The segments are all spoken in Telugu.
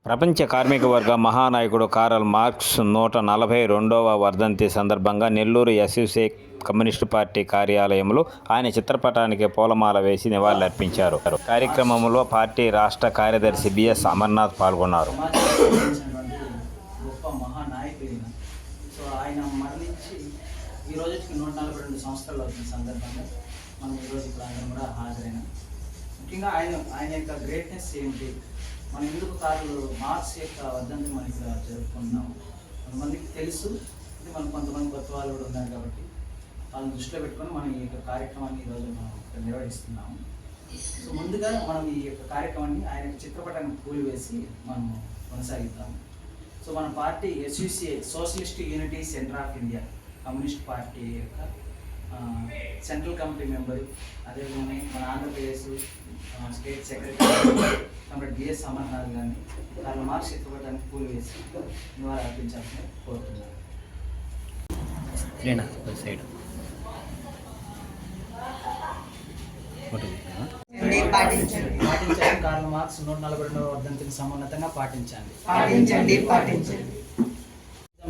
ప్రపంచ కార్మిక వర్గ మహానాయకుడు కార్ల్ మార్క్స్ 142వ వర్ధంతి సందర్భంగా నెల్లూరు ఎస్యూసీ కమ్యూనిస్టు పార్టీ కార్యాలయంలో ఆయన చిత్రపటానికి పూలమాల వేసి నివాళులర్పించారు. కార్యక్రమంలో పార్టీ రాష్ట్ర కార్యదర్శి బిఎస్ అమర్నాథ్ పాల్గొన్నారు. ముఖ్యంగా ఆయన యొక్క గ్రేట్నెస్ ఏంటి, మనం ఎందుకు కార్ల్ మార్క్స్ యొక్క వర్ధంతి మనం ఇక్కడ జరుపుకుంటున్నాము. కొంతమందికి తెలుసు, ఇది మనం కొంతమంది కొత్త వాళ్ళు కూడా ఉన్నారు కాబట్టి వాళ్ళని దృష్టిలో పెట్టుకొని మనం ఈ యొక్క కార్యక్రమాన్ని ఈరోజు మనం ఇక్కడ నిర్వహిస్తున్నాము. సో ముందుగా మనం ఈ యొక్క కార్యక్రమాన్ని ఆయన చిత్రపటానికి పూలు వేసి మనం కొనసాగిద్దాము. సో మన party SUCI socialist unity centre of India communist party యొక్క సెంట్రల్ కమిటీ మెంబరు, అదేవిధంగా మన ఆంధ్రప్రదేశ్ స్టేట్ సెక్రటరీ కాబట్టి బిఎస్ అమర్నాథ్ గారిని కార్ల్ మార్క్స్ చిత్రపటానికి పూలు వేసి నివాళులు అర్పించాలని కోరుతున్నాను. పాటించండి. కార్ల్ మార్క్స్ 142వ వర్ధంతికి సమున్నతంగా పాటించండి.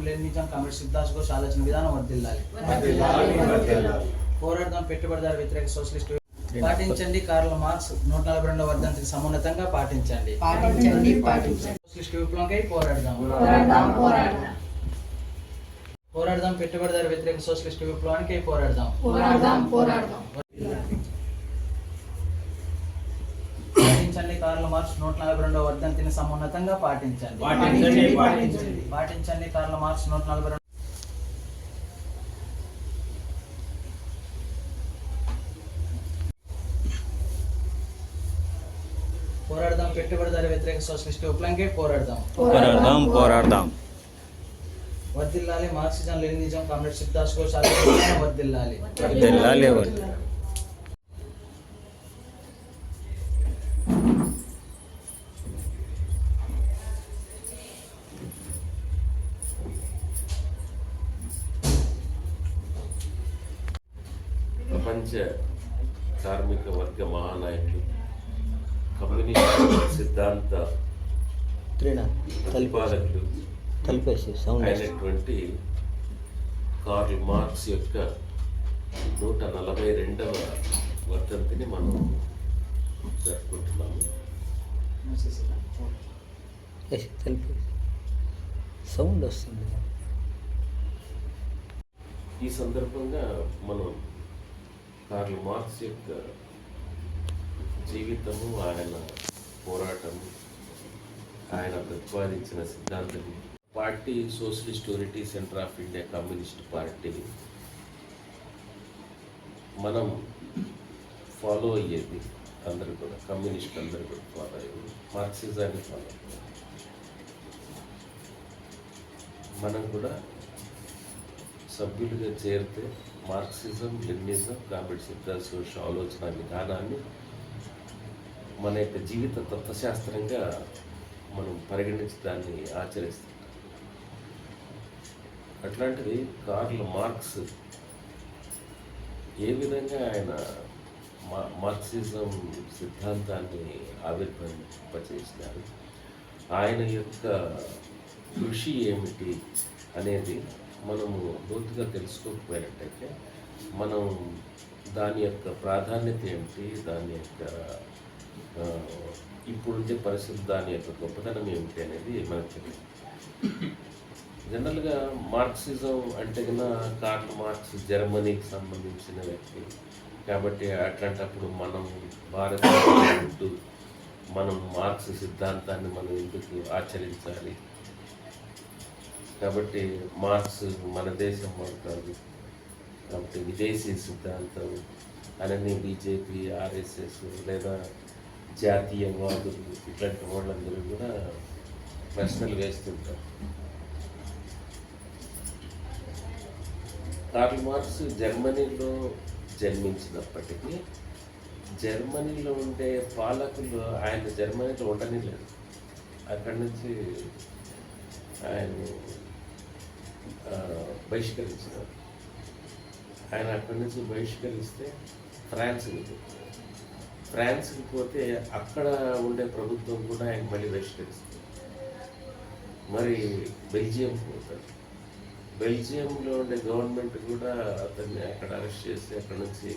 లెనినిజం కామ్రేడ్ సుభాష్ ఘోష్ ఆలోచన విధానం వర్ధిల్లాలి. పోరాడదాం పెట్టుబడిదారు వ్యతిరేక సోషలిస్ట్. పాటించండి. కార్ల్ మార్క్స్ 142వ వర్ధంతికి సమున్నతంగా పాటించండి. సోషలిస్ట్ విప్లవంకై పోరాడదాం. పోరాడదాం పెట్టుబడిదారు వ్యతిరేక సోషలిస్ట్ విప్లవానికి పోరాడదాం. పాటించండి. కార్ల్ మార్క్స్ 142వ వర్ధంతిని సమున్నతంగా పాటించండి. పాటించండి. Karl Marx 142. పోరాడదాం పెట్టుబడిదారు వ్యతిరేక సోషలిస్ట్ విప్లవంకే పోరాడదాం. వర్ధిల్లాలి Marxism Leninism comrade Subhash Ghosh ఆలోచన వర్ధిల్లాలి. ప్రపంచ కార్మిక వర్గ మహానాయకుడు, కమ్యూనిస్ట్ సిద్ధాంత ప్రతిపాదకుడు అయినటువంటి కార్ల్ మార్క్స్ యొక్క 142వ వర్ధంతిని మనం జరుపుకుంటున్నాము. సౌండ్ వస్తుంది. ఈ సందర్భంగా మనం కార్ల్ మార్క్స్ యొక్క జీవితము, ఆయన పోరాటము, ఆయన ప్రతిపాదించిన సిద్ధాంతం, party socialist unity centre of India communist party మనం ఫాలో అయ్యేది అందరూ కూడా, కమ్యూనిస్ట్ అందరూ కూడా ఫాలో అయ్యేది మార్క్సిజాన్ని ఫాలో అయ్యేది. మనం కూడా సభ్యులుగా చేరితే Marxism Leninism comrade Subhash Ghosh ఆలోచన విధానాన్ని మన యొక్క జీవిత తత్వశాస్త్రంగా మనం పరిగణించి దాన్ని ఆచరిస్తాం. అట్లాంటిది కార్ల్ మార్క్స్ ఏ విధంగా ఆయన మార్క్సిజం సిద్ధాంతాన్ని ఆవిర్భవింపచేసినారు, ఆయన యొక్క కృషి ఏమిటి అనేది మనము లోతుగా తెలుసుకోకపోయినట్టయితే మనం దాని యొక్క ప్రాధాన్యత ఏమిటి, దాని యొక్క ఇప్పుడుండే పరిస్థితి, దాని యొక్క గొప్పతనం ఏమిటి అనేది మనకు తెలియదు. జనరల్గా మార్క్సిజం అంటే కన్నా కార్ల్ మార్క్స్ జర్మనీకి సంబంధించిన వ్యక్తి కాబట్టి అట్లాంటప్పుడు మనం భారతదేశంలో మనం మార్క్స్ సిద్ధాంతాన్ని మనం ఎందుకు ఆచరించాలి, కాబట్టి మార్క్స్ మన దేశం వాడు కాదు, కాబట్టి విదేశీ సిద్ధాంతం అనని బీజేపీ, ఆర్ఎస్ఎస్ లేదా జాతీయవాదులు ఇట్లాంటి వాళ్ళందరూ కూడా ప్రశ్నలు వేస్తుంటారు. కార్ల్ మార్క్స్ జర్మనీలో జన్మించినప్పటికీ జర్మనీలో ఉండే పాలకులు ఆయన జర్మనీలో ఉండనిలేదు. అక్కడి నుంచి ఆయన బహిష్కరించినారు. ఆయన అక్కడి నుంచి బహిష్కరిస్తే ఫ్రాన్స్కి పోతే అక్కడ ఉండే ప్రభుత్వం కూడా ఆయన మళ్ళీ బహిష్కరిస్తుంది. మరి బెల్జియం పోతాడు. బెల్జియంలో ఉండే గవర్నమెంట్ కూడా అతన్ని అక్కడ అరెస్ట్ చేసి అక్కడ నుంచి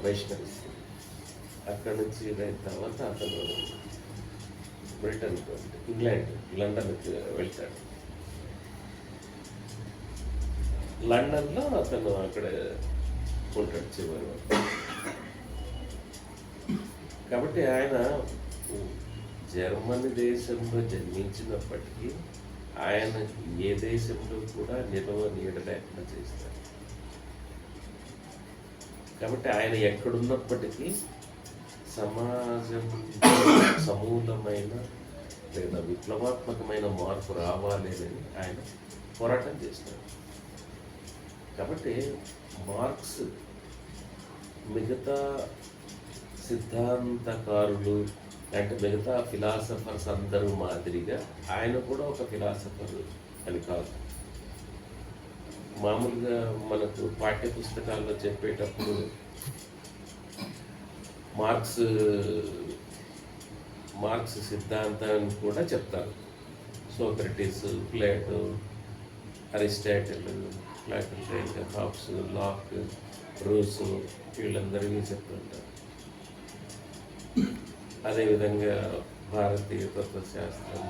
బహిష్కరిస్తుంది. అక్కడ నుంచి అయిన తర్వాత అతను బ్రిటన్, ఇంగ్లాండ్, లండన్కి వెళ్తాడు. లండన్లో అతను అక్కడ ఉంటాడు చివరి వరకు. కాబట్టి ఆయన జర్మనీ దేశంలో జన్మించినప్పటికీ ఆయన ఏ దేశంలో కూడా నిలవ నీడ లేకుండా చేస్తారు. కాబట్టి ఆయన ఎక్కడున్నప్పటికీ సమాజం సమూలమైన లేదా విప్లవాత్మకమైన మార్పు రావాలి అని ఆయన పోరాటం చేస్తారు. కాబట్టి మార్క్స్ మిగతా సిద్ధాంతకారులు అంటే మిగతా ఫిలాసఫర్స్ అందరూ మాదిరిగా ఆయన కూడా ఒక ఫిలాసఫర్ అని కాదు. మామూలుగా మనకు పాఠ్య పుస్తకాల్లో చెప్పేటప్పుడు మార్క్స్ సిద్ధాంతాన్ని కూడా చెప్తారు. Socrates, Plato, Aristotle, Platon, Hobbes, Locke, Rousseau వీళ్ళందరికీ చెప్తుంటారు. అదేవిధంగా భారతీయ తత్వశాస్త్రం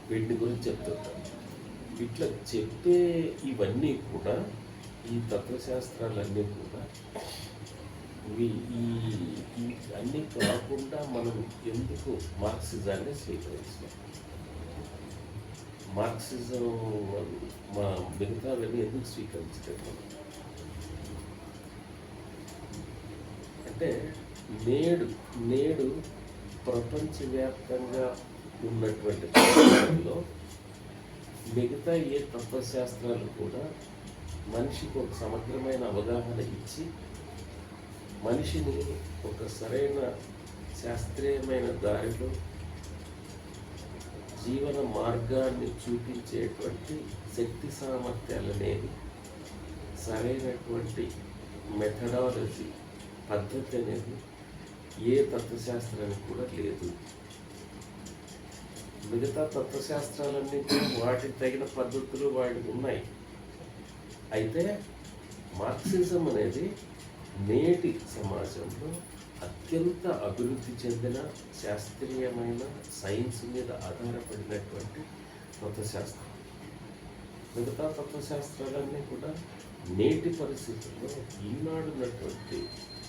వీటిని గురించి చెప్తుంటారు. ఇట్లా చెప్పే ఇవన్నీ కూడా ఈ తత్వశాస్త్రాలన్నీ కూడా ఈ అన్నీ కాకుండా మనం ఎందుకు మార్క్సిజాన్ని స్వీకరించాం? మార్క్సిజం మా మిగతావన్నీ ఎందుకు స్వీకరించలేదు? అంటే నేడు ప్రపంచవ్యాప్తంగా ఉన్నటువంటి పరిస్థితుల్లో మిగతా ఏ తత్వశాస్త్రాలు కూడా మనిషికి ఒక సమగ్రమైన అవగాహన ఇచ్చి మనిషిని ఒక సరైన శాస్త్రీయమైన దారిలో జీవన మార్గాన్ని చూపించేటువంటి శక్తి సామర్థ్యాలనేది సరైనటువంటి మెథడాలజీ పద్ధతి అనేది ఏ తత్వశాస్త్రానికి కూడా లేదు. మిగతా తత్వశాస్త్రాలన్నీ కూడా వాటికి తగిన పద్ధతులు వాటికి ఉన్నాయి. అయితే మార్క్సిజం అనేది నేటి సమాజంలో అత్యంత అభివృద్ధి చెందిన శాస్త్రీయమైన సైన్స్ మీద ఆధారపడినటువంటి తత్వశాస్త్రం. మిగతా తత్వశాస్త్రాలన్నీ కూడా నేటి పరిస్థితుల్లో ఈనాడున్నటువంటి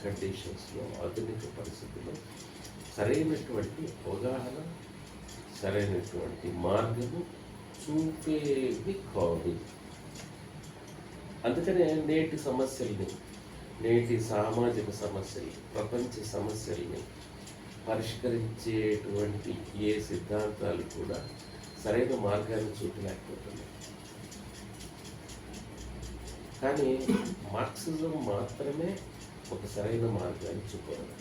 కండిషన్స్లో ఆధునిక పరిస్థితుల్లో సరైనటువంటి అవగాహన, సరైనటువంటి మార్గము చూపేవి కాదు. అందుకనే నేటి సమస్యల్ని, నేటి సామాజిక సమస్యలు, ప్రపంచ సమస్యల్ని పరిష్కరించేటువంటి ఏ సిద్ధాంతాలు కూడా సరైన మార్గాన్ని చూపలేకపోతున్నాయి. కానీ మార్క్సిజం మాత్రమే ఒక సరైన మార్గాన్ని చూపగలదు.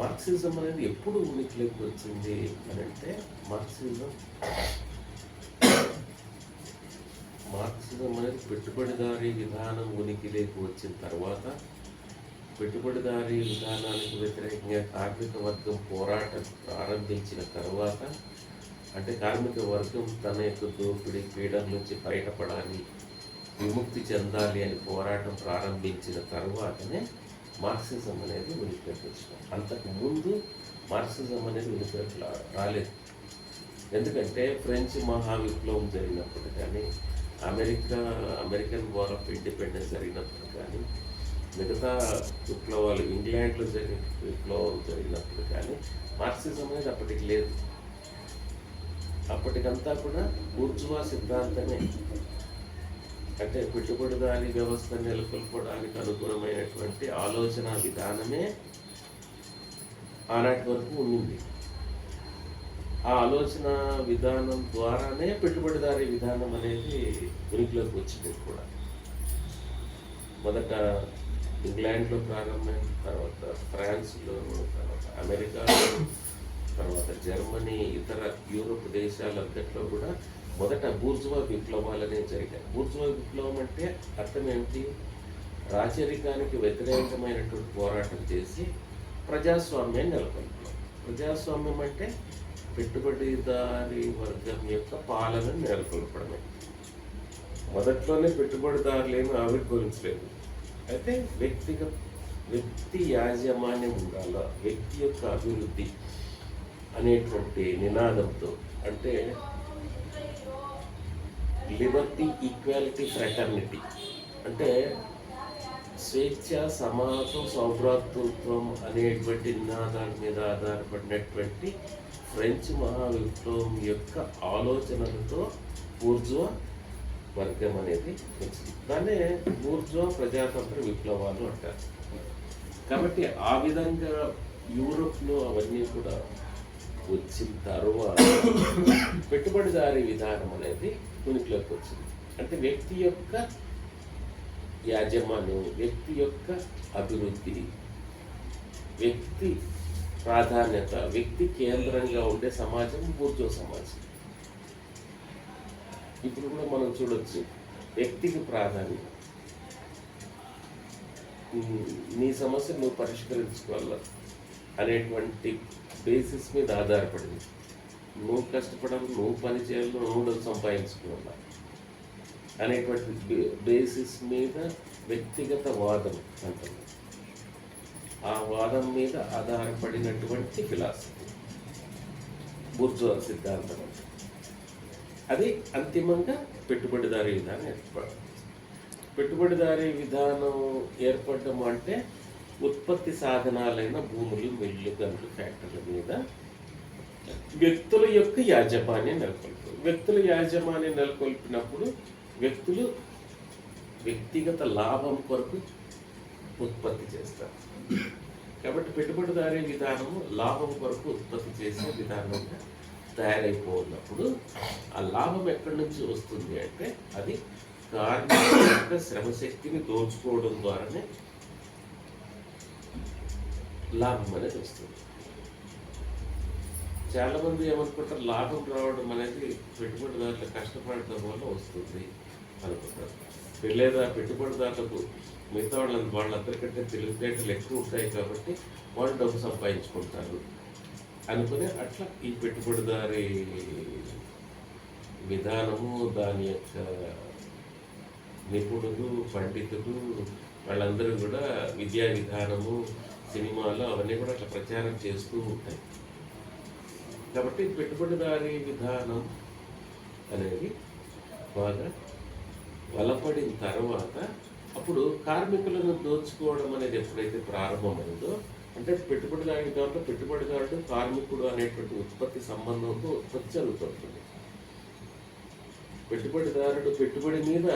మార్క్సిజం అనేది ఎప్పుడు ఉనికిలోకి వచ్చింది అని అంటే మార్క్సిజం అనేది పెట్టుబడిదారీ విధానం ఉనికిలోకి వచ్చిన తర్వాత, పెట్టుబడిదారీ విధానానికి వ్యతిరేకంగా కార్మిక వర్గం పోరాటం ప్రారంభించిన తర్వాత, అంటే కార్మిక వర్గం తన యొక్క దోపిడీ పీడల నుంచి బయటపడాలి, విముక్తి చెందాలి అని పోరాటం ప్రారంభించిన తర్వాతనే మార్క్సిజం అనేది ఉనికిలోకి వచ్చింది. అంతకుముందు మార్క్సిజం అనేది ఉనికిలోకి రాలేదు. ఎందుకంటే ఫ్రెంచ్ మహావిప్లవం జరిగినప్పుడు కానీ, అమెరికన్ వార్ ఆఫ్ ఇండిపెండెన్స్ జరిగినప్పుడు కానీ, మిగతా విప్లవాలు ఇంగ్లాండ్లో జరిగిన విప్లవం జరిగినప్పుడు కానీ మార్క్సిజం అనేది అప్పటికి లేదు. అప్పటికంతా కూడా బూర్జువా సిద్ధాంతమే, అంటే పెట్టుబడిదారీ వ్యవస్థ నెలకొల్పడానికి అనుగుణమైనటువంటి ఆలోచన విధానమే ఆనాటి వరకు ఉండింది. ఆ ఆలోచన విధానం ద్వారానే పెట్టుబడిదారీ విధానం అనేది ఉనికిలోకి వచ్చింది కూడా. మొదట ఇంగ్లాండ్లో ప్రారంభమైన తర్వాత ఫ్రాన్స్లో, తర్వాత అమెరికాలో, తర్వాత జర్మనీ, ఇతర యూరోప్ దేశాలంతట్లో కూడా మొదట బూర్జువా విప్లవాలనే జరిగాయి. బూర్జువా విప్లవం అంటే అర్థం ఏమిటి? రాచరికానికి వ్యతిరేకమైనటువంటి పోరాటం చేసి ప్రజాస్వామ్యాన్ని నెలకొల్పడం. ప్రజాస్వామ్యం అంటే పెట్టుబడిదారి వర్గం యొక్క పాలన నెలకొల్పడమే. మొదట్లోనే పెట్టుబడిదారులు ఏమీ ఆవిర్భవించలేదు. అయితే వ్యక్తి యాజమాన్యం ఉండాల, వ్యక్తి యొక్క అభివృద్ధి అనేటువంటి నినాదంతో, అంటే లిబర్టీ, ఈక్వాలిటీ, ఫ్రెటర్నిటీ, అంటే స్వేచ్ఛ, సమాజం, సౌభ్రాతృత్వం అనేటువంటి నినాదాల మీద ఆధారపడినటువంటి ఫ్రెంచ్ మహావిప్లవం యొక్క ఆలోచనలతో బూర్జువా వర్గం అనేది వచ్చింది. దాన్నే బూర్జువా ప్రజాతంత్ర విప్లవాలు అంటారు. కాబట్టి ఆ విధంగా యూరోప్లో అవన్నీ కూడా వచ్చిన తర్వాత పెట్టుబడిదారీ విధానం అనేది ఉనికిలోకి వచ్చింది. అంటే వ్యక్తి యొక్క యాజమాన్యం, వ్యక్తి యొక్క అభివృద్ధి, వ్యక్తి ప్రాధాన్యత, వ్యక్తి కేంద్రంగా ఉండే సమాజం బూర్జువా సమాజం. ఇప్పుడు కూడా మనం చూడొచ్చు, వ్యక్తికి ప్రాధాన్యం, నీ సమస్య నువ్వు పరిష్కరించుకోవాల అనేటువంటి బేసిస్ మీద ఆధారపడింది. నువ్వు కష్టపడాలి, నువ్వు పని చేయాలి, నువ్వు సంపాదించుకోవాలి అనేటువంటి బేసిస్ మీద వ్యక్తిగత వాదం అంటారు. ఆ వాదం మీద ఆధారపడినటువంటి ఫిలాసఫీ బూర్జువా సిద్ధాంతం అంటే అది అంతిమంగా పెట్టుబడిదారీ విధానం ఏర్పడడం. పెట్టుబడిదారీ విధానం ఏర్పడడం అంటే ఉత్పత్తి సాధనాలైన భూములు, మిల్లు, గనులు, ఫ్యాక్టరీల మీద వ్యక్తుల యొక్క యాజమాన్యం నెలకొల్పారు. వ్యక్తుల యాజమాన్యం నెలకొల్పినప్పుడు వ్యక్తులు వ్యక్తిగత లాభం కొరకు ఉత్పత్తి చేస్తారు. కాబట్టి పెట్టుబడిదారీ విధానము లాభం కొరకు ఉత్పత్తి చేసే విధానంగా తయారైపోయినప్పుడు ఆ లాభం ఎక్కడి నుంచి వస్తుంది అంటే అది కార్మికుల యొక్క శ్రమశక్తిని దోచుకోవడం ద్వారానే లాభం అనేది వస్తుంది. చాలామంది ఏమనుకుంటారు, లాభం రావడం అనేది పెట్టుబడిదారులు కష్టపడటం వల్ల వస్తుంది అనుకుంటారు. లేదా పెట్టుబడిదారులకు మిగతా వాళ్ళందరికంటే తెలివితేటలు ఎక్కువ ఉంటాయి కాబట్టి వాళ్ళు డబ్బు సంపాదించుకుంటారు అనుకుని అట్లా ఈ పెట్టుబడిదారీ విధానము, దాని యొక్క నిపుణులు, పండితులు వాళ్ళందరూ కూడా విద్యా విధానము, సినిమాలు అవన్నీ కూడా అట్లా ప్రచారం చేస్తూ ఉంటాయి. కాబట్టి పెట్టుబడిదారీ విధానం అనేది బాగా బలపడిన తర్వాత అప్పుడు కార్మికులను దోచుకోవడం అనేది ఎప్పుడైతే ప్రారంభమైందో, అంటే పెట్టుబడిదారీ విధానంలో పెట్టుబడిదారుడు, కార్మికుడు అనేటువంటి ఉత్పత్తి సంబంధంతో ఉత్పత్తి జరుగుతుంటుంది. పెట్టుబడిదారుడు పెట్టుబడి మీద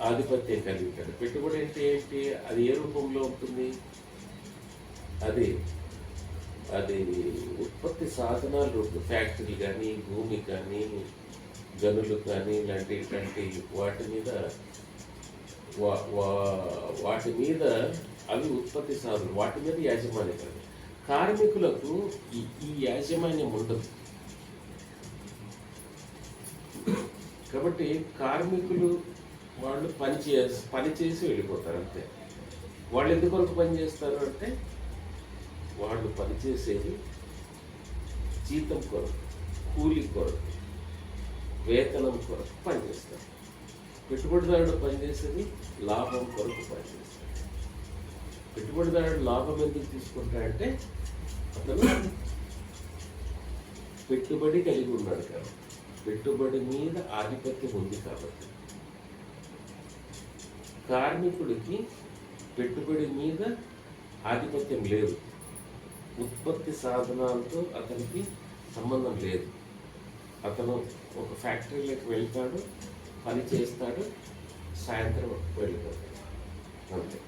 ఆధిపత్యం కలిగి ఉంటాడు. పెట్టుబడి అంటే ఏంటి, అది ఏ రూపంలో ఉంటుంది, అది ఉత్పత్తి సాధనాలు రూపం, ఫ్యాక్టరీలు కానీ, భూమి కానీ, గనులు కానీ ఇలాంటి వాటి మీద అవి ఉత్పత్తి సాధనలు, వాటి మీద యాజమాన్యం కాదు. కార్మికులకు ఈ యాజమాన్యం ఉండదు. కాబట్టి కార్మికులు వాళ్ళు పని చేసి వెళ్ళిపోతారు అంతే. వాళ్ళు ఎందుకొరకు పని చేస్తారు అంటే వాళ్ళు పనిచేసేది జీతం కొరకు, కూలి కొరకు, వేతనం కొరకు పనిచేస్తారు. పెట్టుబడిదారుడు పనిచేసేది లాభం కొరకు పనిచేస్తారు. పెట్టుబడిదారుడు లాభం ఎందుకు తీసుకుంటాడంటే అతను పెట్టుబడి కలిగి ఉన్నాడు కాబట్టి, పెట్టుబడి మీద ఆధిపత్యం ఉంది కాబట్టి. కార్మికుడికి పెట్టుబడి మీద ఆధిపత్యం లేదు, ఉత్పత్తి సాధనాలతో అతనికి సంబంధం లేదు. అతను ఒక ఫ్యాక్టరీలోకి వెళ్తాడు, పని చేస్తాడు, సాయంత్రం వెళ్ళిపోతాడు అంతే.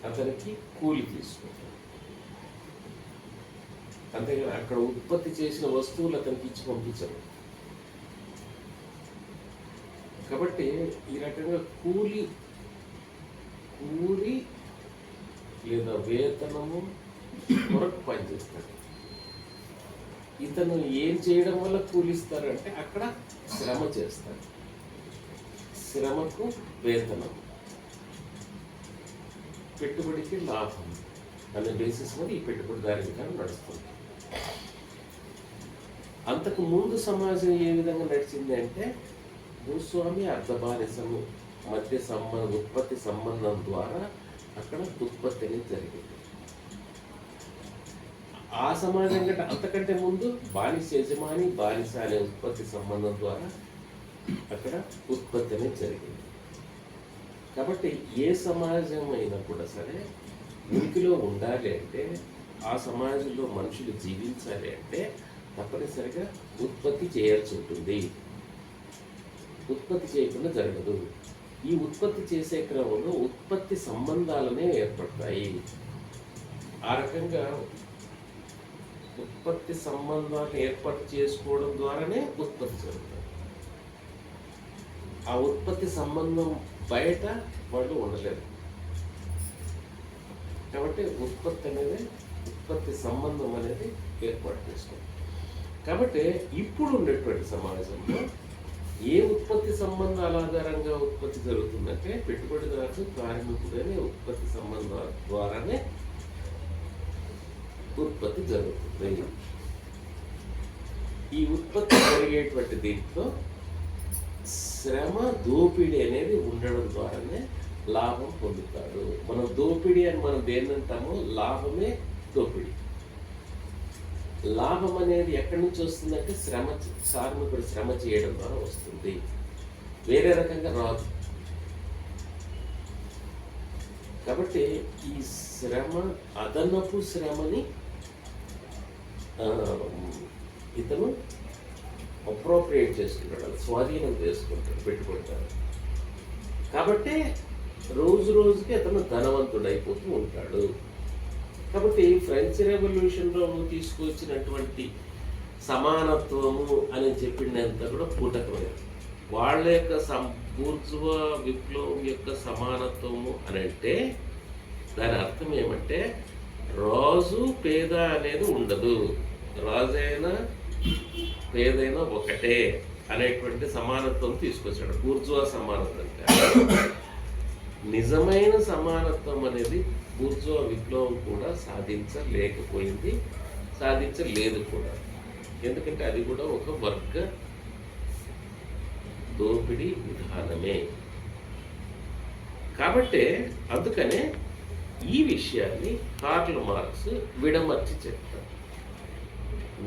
అతనికి కూలి తీసుకుంటాడు అంతేగాని అక్కడ ఉత్పత్తి చేసిన వస్తువులు అతనికి ఇచ్చి పంపించరు. కాబట్టి ఈ రకంగా కూలి లేదా వేతనము కొరకు పనిచేస్తాడు. ఇతను ఏం చేయడం వల్ల కూలిస్తారంటే అక్కడ శ్రమ చేస్తాడు, శ్రమకు వేతనం, పెట్టుబడికి లాభం అనే బేసిస్ మీద ఈ పెట్టుబడిదారీ విధానం నడుస్తుంది. అంతకు ముందు సమాజం ఏ విధంగా నడిచింది అంటే భూస్వామి అర్ధబానిసము మధ్య ఉత్పత్తి సంబంధం ద్వారా అక్కడ ఉత్పత్తి అనేది జరిగింది. ఆ సమాజం కంటే అంతకంటే ముందు బానిస యజమాని బానిస అనే ఉత్పత్తి సంబంధం ద్వారా అక్కడ ఉత్పత్తి అనేది జరిగింది. కాబట్టి ఏ సమాజం అయినా కూడా సరే ఉనికిలో ఉండాలి అంటే, ఆ సమాజంలో మనుషులు జీవించాలి అంటే తప్పనిసరిగా ఉత్పత్తి చేయాల్సి ఉంటుంది. ఉత్పత్తి చేయకుండా జరగదు. ఈ ఉత్పత్తి చేసే క్రమంలో ఉత్పత్తి సంబంధాలనే ఏర్పడతాయి. ఆ రకంగా ఉత్పత్తి సంబంధాలను ఏర్పాటు చేసుకోవడం ద్వారానే ఉత్పత్తి జరుగుతుంది. ఆ ఉత్పత్తి సంబంధం బయట వాళ్ళు ఉండలేరు. కాబట్టి ఉత్పత్తి సంబంధం అనేది ఏర్పాటు చేసుకోవాలి. కాబట్టి ఇప్పుడు ఉన్నటువంటి సమాజంలో ఏ ఉత్పత్తి సంబంధాల ఆధారంగా ఉత్పత్తి జరుగుతుందంటే పెట్టుబడిదారు కార్మికుడు అనే ఉత్పత్తి సంబంధాల ద్వారానే ఉత్పత్తి జరుగుతుంది. ఈ ఉత్పత్తి జరిగేటువంటి దీంట్లో శ్రమ దోపిడీ అనేది ఉండడం ద్వారానే లాభం పొందుతాడు. మనం దోపిడీ అని మనం దేన్ని అంటామో లాభమే దోపిడీ. లాభం అనేది ఎక్కడి నుంచి వస్తుందంటే కార్మికుడు శ్రమ చేయడం ద్వారా వస్తుంది, వేరే రకంగా రాదు. కాబట్టి ఈ శ్రమ అదనపు శ్రమని ఇతను అప్రోప్రియేట్ చేసుకుంటాడు, స్వాధీనం చేసుకుంటాడు, పెట్టుకుంటాడు. కాబట్టి రోజు రోజుకి అతను ధనవంతుడైపోతూ ఉంటాడు. కాబట్టి ఫ్రెంచ్ రెవల్యూషన్లో తీసుకొచ్చినటువంటి సమానత్వము అని చెప్పినంత కూడా పూటకమైనది. వాళ్ళ యొక్క బూర్జువా విప్లవం యొక్క సమానత్వము అని అంటే దాని అర్థం ఏమంటే రాజు పేద అనేది ఉండదు, రాజైనా పేదైనా ఒకటే అనేటువంటి సమానత్వం తీసుకొచ్చాడు. బూర్జువా సమానత్వం అంటే నిజమైన సమానత్వం అనేది బూర్జువా విప్లవం కూడా సాధించలేదు కూడా. ఎందుకంటే అది కూడా ఒక వర్గ దోపిడీ విధానమే. కాబట్టి అందుకనే ఈ విషయాన్ని కార్ల్ మార్క్స్ విడమర్చి చెప్తారు.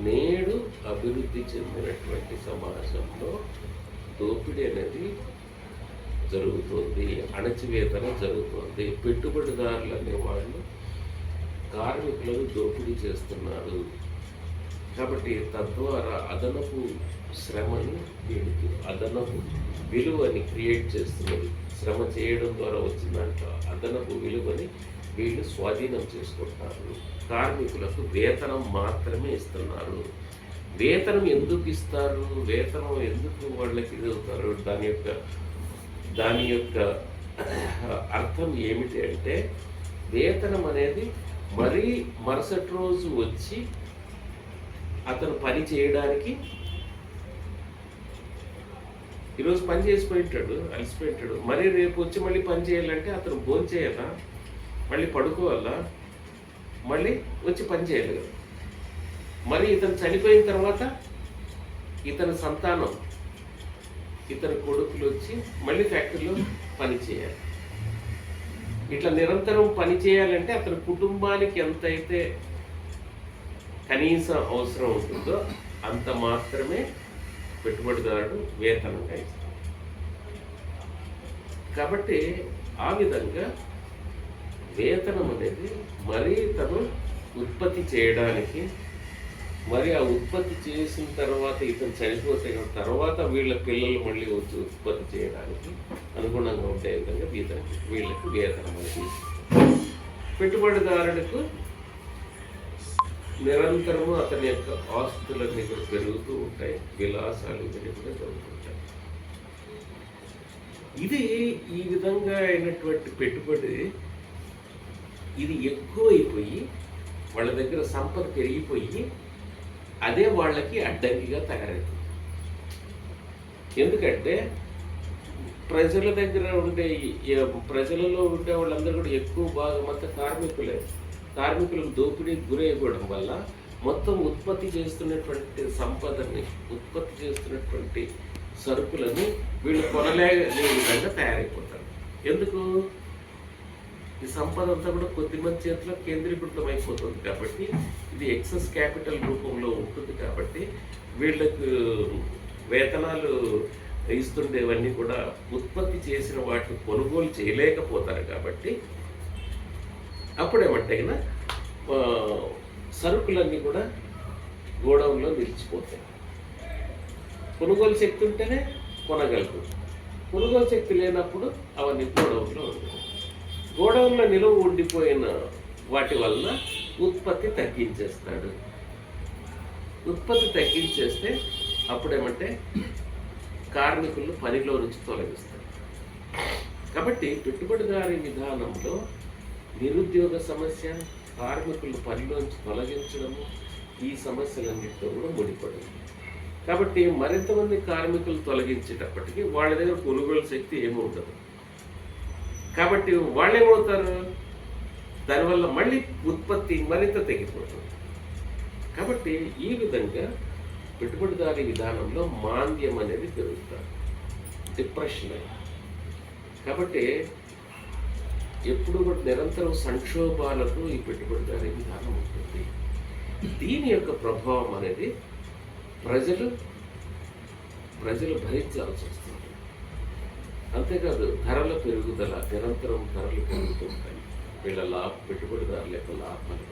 నేడు అభివృద్ధి చెందినటువంటి సమాజంలో దోపిడీ అనేది జరుగుతుంది, అణచివేతన జరుగుతుంది. పెట్టుబడిదారులు అనేవాళ్ళు కార్మికులను దోపిడీ చేస్తున్నారు. కాబట్టి తద్వారా అదనపు శ్రమని వీడికి అదనపు విలువని క్రియేట్ చేస్తున్నది. శ్రమ చేయడం ద్వారా వచ్చిన దాంట్లో అదనపు విలువని వీళ్ళు స్వాధీనం చేసుకుంటారు. కార్మికులకు వేతనం మాత్రమే ఇస్తున్నారు. వేతనం ఎందుకు ఇస్తారు, వేతనం ఎందుకు వాళ్ళకి ఇదవుతారు, దాని యొక్క అర్థం ఏమిటి అంటే వేతనం అనేది మరీ మరుసటి రోజు వచ్చి అతను పని చేయడానికి, ఈరోజు పని చేసిపోయింటాడు, అలసిపోయింటాడు, మరీ రేపు వచ్చి మళ్ళీ పని చేయాలంటే అతను భోజనం చేయాలా, మళ్ళీ పడుకోవాలా, మళ్ళీ వచ్చి పని చేయాలి కదా. మరి ఇతను చనిపోయిన తర్వాత ఇతని సంతానం, ఇతని కొడుకులు వచ్చి మళ్ళీ ఫ్యాక్టరీలో పని చేయాలి. ఇట్లా నిరంతరం పని చేయాలంటే అతని కుటుంబానికి ఎంతైతే కనీసం అవసరం ఉంటుందో అంత మాత్రమే పెట్టుబడిదారుడు వేతనంగా ఇస్తాడు. కాబట్టి ఆ విధంగా వేతనం అనేది మరీ తను ఉత్పత్తి చేయడానికి, మరి ఆ ఉత్పత్తి చేసిన తర్వాత ఇతను చనిపోతే తర్వాత వీళ్ళ పిల్లలు మళ్ళీ వచ్చి ఉత్పత్తి చేయడానికి అనుగుణంగా ఉండే విధంగా వీళ్ళకి వేతనం అనేది. పెట్టుబడిదారుడికి నిరంతరము అతని యొక్క ఆస్తులన్నీ కూడా పెరుగుతూ ఉంటాయి, విలాసాలు ఇవన్నీ కూడా జరుగుతుంటాయి. ఇది ఈ విధంగా అయినటువంటి పెట్టుబడి ఇది ఎక్కువైపోయి వాళ్ళ దగ్గర సంపద పెరిగిపోయి అదే వాళ్ళకి అడ్డంకిగా తయారవుతుంది. ఎందుకంటే ప్రజల దగ్గర ప్రజలలో ఉండే వాళ్ళందరూ కూడా ఎక్కువ భాగం అంతా కార్మికులకు దోపిడీకి గురైపోవడం వల్ల మొత్తం ఉత్పత్తి చేస్తున్నటువంటి సంపదని, ఉత్పత్తి చేస్తున్నటువంటి సరుకులని వీళ్ళు కొనలేని విధంగా తయారైపోతారు. ఎందుకు? ఈ సంపద అంతా కూడా కొద్దిమంది చేతిలో కేంద్రీకృతం అయిపోతుంది కాబట్టి, ఇది ఎక్సెస్ క్యాపిటల్ రూపంలో ఉంటుంది కాబట్టి వీళ్ళకు వేతనాలు ఇస్తుండేవన్నీ కూడా ఉత్పత్తి చేసిన వాటిని కొనుగోలు చేయలేకపోతారు కాబట్టి అప్పుడేమంటే సరుకులన్నీ కూడా గోడౌన్లో నిలిచిపోతాయి. కొనుగోలు శక్తి ఉంటేనే కొనగలుగుతాం. కొనుగోలు శక్తి లేనప్పుడు అవన్నీ గోడౌన్లో ఉంటాయి. గోడౌన్లో నిలువ ఉండిపోయిన వాటి వలన ఉత్పత్తి తగ్గించేస్తాడు. ఉత్పత్తి తగ్గించేస్తే అప్పుడేమంటే కార్మికులను పనిలో నుంచి తొలగిస్తారు. కాబట్టి పెట్టుబడిదారీ విధానంలో నిరుద్యోగ సమస్య, కార్మికులు పనిలోంచి తొలగించడము, ఈ సమస్యలన్నింటితో కూడా ముడిపడింది. కాబట్టి మరింతమంది కార్మికులు తొలగించేటప్పటికీ వాళ్ళ దగ్గర కొనుగోలు శక్తి ఏమి ఉండదు. కాబట్టి వాళ్ళు ఏమవుతారు? దానివల్ల మళ్ళీ ఉత్పత్తి మరింత తగ్గిపోతుంది. కాబట్టి ఈ విధంగా పెట్టుబడిదారీ విధానంలో మాంద్యం అనేది పెరుగుతుంది, డిప్రెషన్. కాబట్టి ఎప్పుడు కూడా నిరంతరం సంక్షోభాలకు ఈ పెట్టుబడిదారీ విధానం ఉంటుంది. దీని యొక్క ప్రభావం అనేది ప్రజలు భరించాల్సి వస్తుంది. అంతేకాదు ధరల పెరుగుదల, నిరంతరం ధరలు పెరుగుతుంటాయి వీళ్ళ పెట్టుబడిదారుల యొక్క లాభాలు.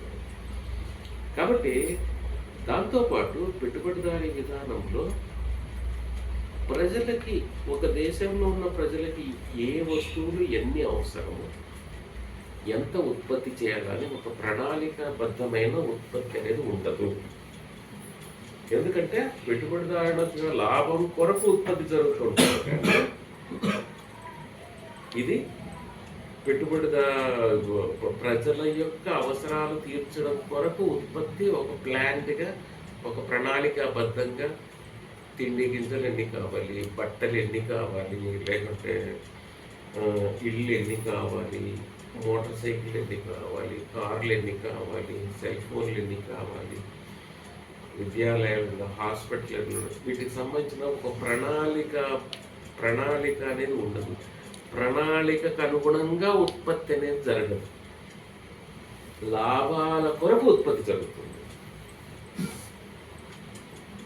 కాబట్టి దాంతోపాటు పెట్టుబడిదారీ విధానంలో ప్రజలకి, ఒక దేశంలో ఉన్న ప్రజలకి ఏ వస్తువులు ఎన్ని అవసరమో, ఎంత ఉత్పత్తి చేయాలని ఒక ప్రణాళికాబద్ధమైన ఉత్పత్తి అనేది ఉండదు. ఎందుకంటే పెట్టుబడిదారుల లాభం కొరకు ఉత్పత్తి జరుగుతుంటుంది. ఇది ప్రజల యొక్క అవసరాలు తీర్చడం కొరకు ఉత్పత్తి ఒక ప్లాన్డ్గా, ఒక ప్రణాళికాబద్ధంగా, తిండి గింజలు ఎన్ని కావాలి, బట్టలు ఎన్ని కావాలి, లేకుంటే ఇల్లు ఎన్ని కావాలి, మోటార్ సైకిల్ ఎన్ని కావాలి, కార్లు ఎన్ని కావాలి, సెల్ ఫోన్లు ఎన్ని కావాలి, విద్యాలయాలు, హాస్పిటల్, వీటికి సంబంధించిన ఒక ప్రణాళిక అనేది ఉండదు. ప్రణాళికకు అనుగుణంగా ఉత్పత్తి అనేది జరగదు. లాభాల కొరకు ఉత్పత్తి జరుగుతుంది.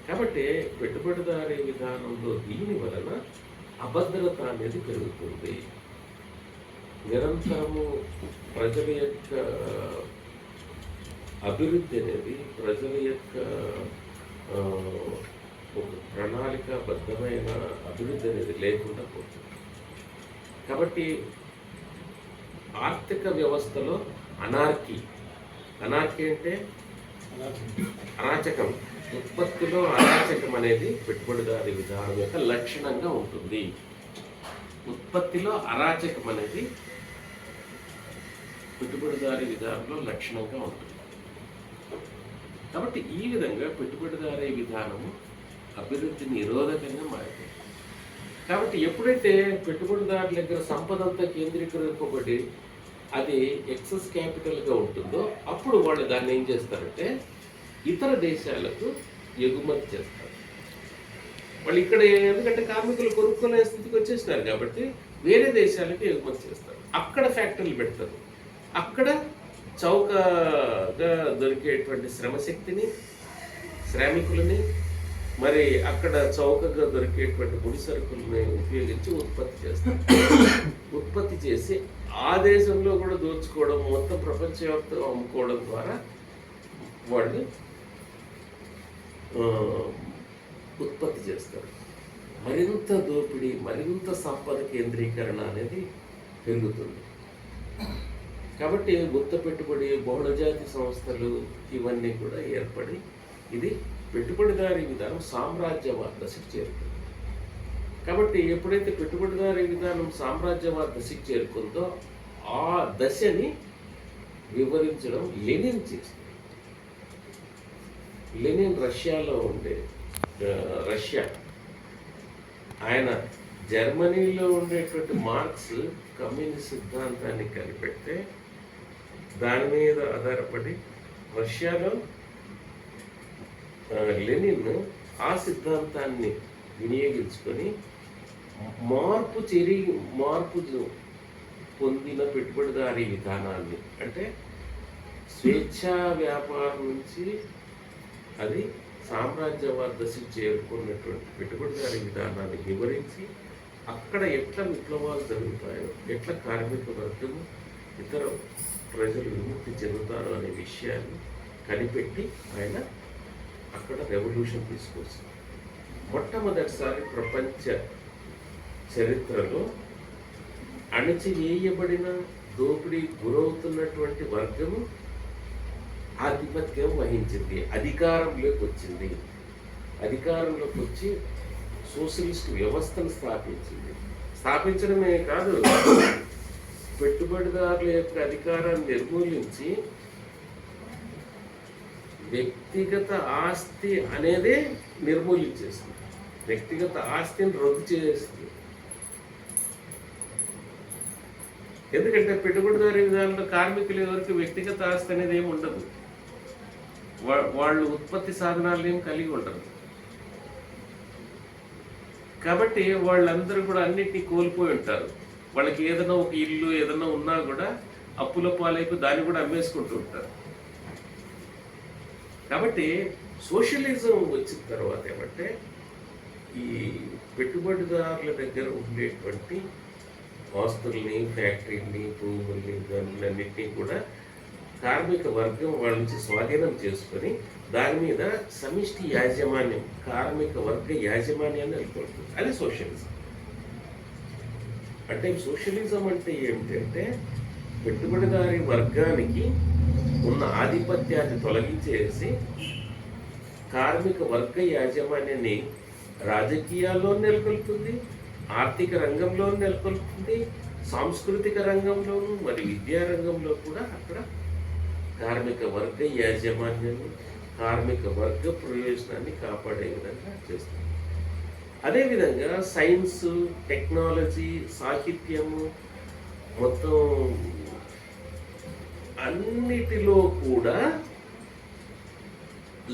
కాబట్టి పెట్టుబడిదారీ విధానంలో దీని వలన అభద్రత అనేది పెరుగుతుంది. నిరంతరము ప్రజల యొక్క అభివృద్ధి అనేది, ప్రజల యొక్క ఒక ప్రణాళికాబద్ధమైన అభివృద్ధి అనేది లేకుండా పోతుంది. కాబట్టి ఆర్థిక వ్యవస్థలో అనార్కీ అంటే అరాచకం, ఉత్పత్తిలో అరాచకం అనేది పెట్టుబడిదారీ విధానం యొక్క లక్షణంగా ఉంటుంది. ఉత్పత్తిలో అరాచకం అనేది పెట్టుబడిదారీ విధానంలో లక్షణంగా ఉంటుంది. కాబట్టి ఈ విధంగా పెట్టుబడిదారీ విధానము అభివృద్ధి నిరోధకంగా మారిపోయింది. కాబట్టి ఎప్పుడైతే పెట్టుబడిదారుల దగ్గర సంపద అంతా కేంద్రీకరింపబడి అది ఎక్సెస్ క్యాపిటల్గా ఉంటుందో అప్పుడు వాళ్ళు దాన్ని ఏం చేస్తారంటే ఇతర దేశాలకు ఎగుమతి చేస్తారు. వాళ్ళు ఇక్కడ ఎందుకంటే కార్మికులు కొనుక్కునే స్థితికి వచ్చేసినారు కాబట్టి వేరే దేశాలకు ఎగుమతి చేస్తారు. అక్కడ ఫ్యాక్టరీలు పెడతారు. అక్కడ చౌకగా దొరికేటువంటి శ్రమశక్తిని, శ్రామికులని, మరి అక్కడ చౌకగా దొరికేటువంటి ముడి సరుకులని ఉపయోగించి ఉత్పత్తి చేస్తారు. ఉత్పత్తి చేసి ఆ దేశంలో కూడా దోచుకోవడం, మొత్తం ప్రపంచవ్యాప్తంగా అమ్ముకోవడం ద్వారా వాళ్ళు ఉత్పత్తి చేస్తారు. మరింత దోపిడీ, మరింత సంపద కేంద్రీకరణ అనేది పెరుగుతుంది. కాబట్టి గుత్త పెట్టుబడి, బహుళజాతి సంస్థలు ఇవన్నీ కూడా ఏర్పడి ఇది పెట్టుబడిదారీ విధానం సామ్రాజ్యవాద దశకు చేరుకుంది. కాబట్టి ఎప్పుడైతే పెట్టుబడిదారీ విధానం సామ్రాజ్యవాద దశకు చేరుకుందో ఆ దశని వివరించడం లెనిన్ చేస్తుంది. లెనిన్ రష్యాలో ఉండే రష్యా, ఆయన జర్మనీలో ఉండేటువంటి మార్క్స్ కమ్యూనిస్ట్ సిద్ధాంతాన్ని కనిపెడితే దాని మీద ఆధారపడి రష్యాలో లెనిన్ ఆ సిద్ధాంతాన్ని వినియోగించుకొని మార్పు పొందిన పెట్టుబడిదారీ విధానాన్ని, అంటే స్వేచ్ఛా వ్యాపారం నుంచి అది సామ్రాజ్యవాద దశకు చేరుకున్నటువంటి పెట్టుబడిదారీ విధానాన్ని వివరించి అక్కడ ఎట్లా విప్లవాలు జరుగుతాయో, ఎట్లా కార్మిక వర్గము ఇతర ప్రజలు విముక్తి చెందుతారు అనే విషయాన్ని కనిపెట్టి ఆయన అక్కడ రెవల్యూషన్ తీసుకొచ్చారు. మొట్టమొదటిసారి ప్రపంచ చరిత్రలో అణచివేయబడిన దోపిడీ గురవుతున్నటువంటి వర్గము ఆధిపత్యం వహించింది, అధికారంలోకి వచ్చింది. అధికారంలోకి వచ్చి సోషలిస్ట్ వ్యవస్థను స్థాపించడమే కాదు, పెట్టుబడిదారుల యొక్క అధికారాన్ని నిర్మూలించి వ్యక్తిగత ఆస్తి అనేదే నిర్మూలించేస్తుంది, వ్యక్తిగత ఆస్తిని రద్దు చేస్తుంది. ఎందుకంటే పెట్టుబడిదారీ విధానంలో కార్మికులు ఎవరికి వ్యక్తిగత ఆస్తి అనేది ఏమి ఉండదు, వాళ్ళు ఉత్పత్తి సాధనాలు ఏమి కలిగి ఉండరు. కాబట్టి వాళ్ళందరూ కూడా అన్నిటినీ కోల్పోయి ఉంటారు. వాళ్ళకి ఏదైనా ఒక ఇల్లు ఏదైనా ఉన్నా కూడా అప్పుల పాలైపు దాన్ని కూడా అమ్మేసుకుంటూ ఉంటారు. కాబట్టి సోషలిజం వచ్చిన తర్వాత ఏమంటే ఈ పెట్టుబడిదారుల దగ్గర ఉండేటువంటి ఆస్తుల్ని, ఫ్యాక్టరీని, భూముల్ని, గనులన్నింటినీ కూడా కార్మిక వర్గం వాళ్ళ నుంచి స్వాధీనం చేసుకొని దాని మీద సమిష్టి యాజమాన్యం, కార్మిక వర్గ యాజమాన్యాన్ని నెలకొల్పుతుంది. అది సోషలిజం. అంటే సోషలిజం అంటే ఏమిటంటే పెట్టుబడిదారీ వర్గానికి ఉన్న ఆధిపత్యాన్ని తొలగించేసి కార్మిక వర్గ యాజమాన్యాన్ని రాజకీయాల్లో నెలకొల్పుతుంది, ఆర్థిక రంగంలో నెలకొల్పుతుంది, సాంస్కృతిక రంగంలోనూ మరి విద్యా రంగంలో కూడా అక్కడ కార్మిక వర్గ యాజమాన్యాన్ని, కార్మిక వర్గ ప్రయోజనాన్ని కాపాడే విధంగా చేస్తుంది. అదేవిధంగా సైన్స్, టెక్నాలజీ, సాహిత్యము మొత్తం అన్నిటిలో కూడా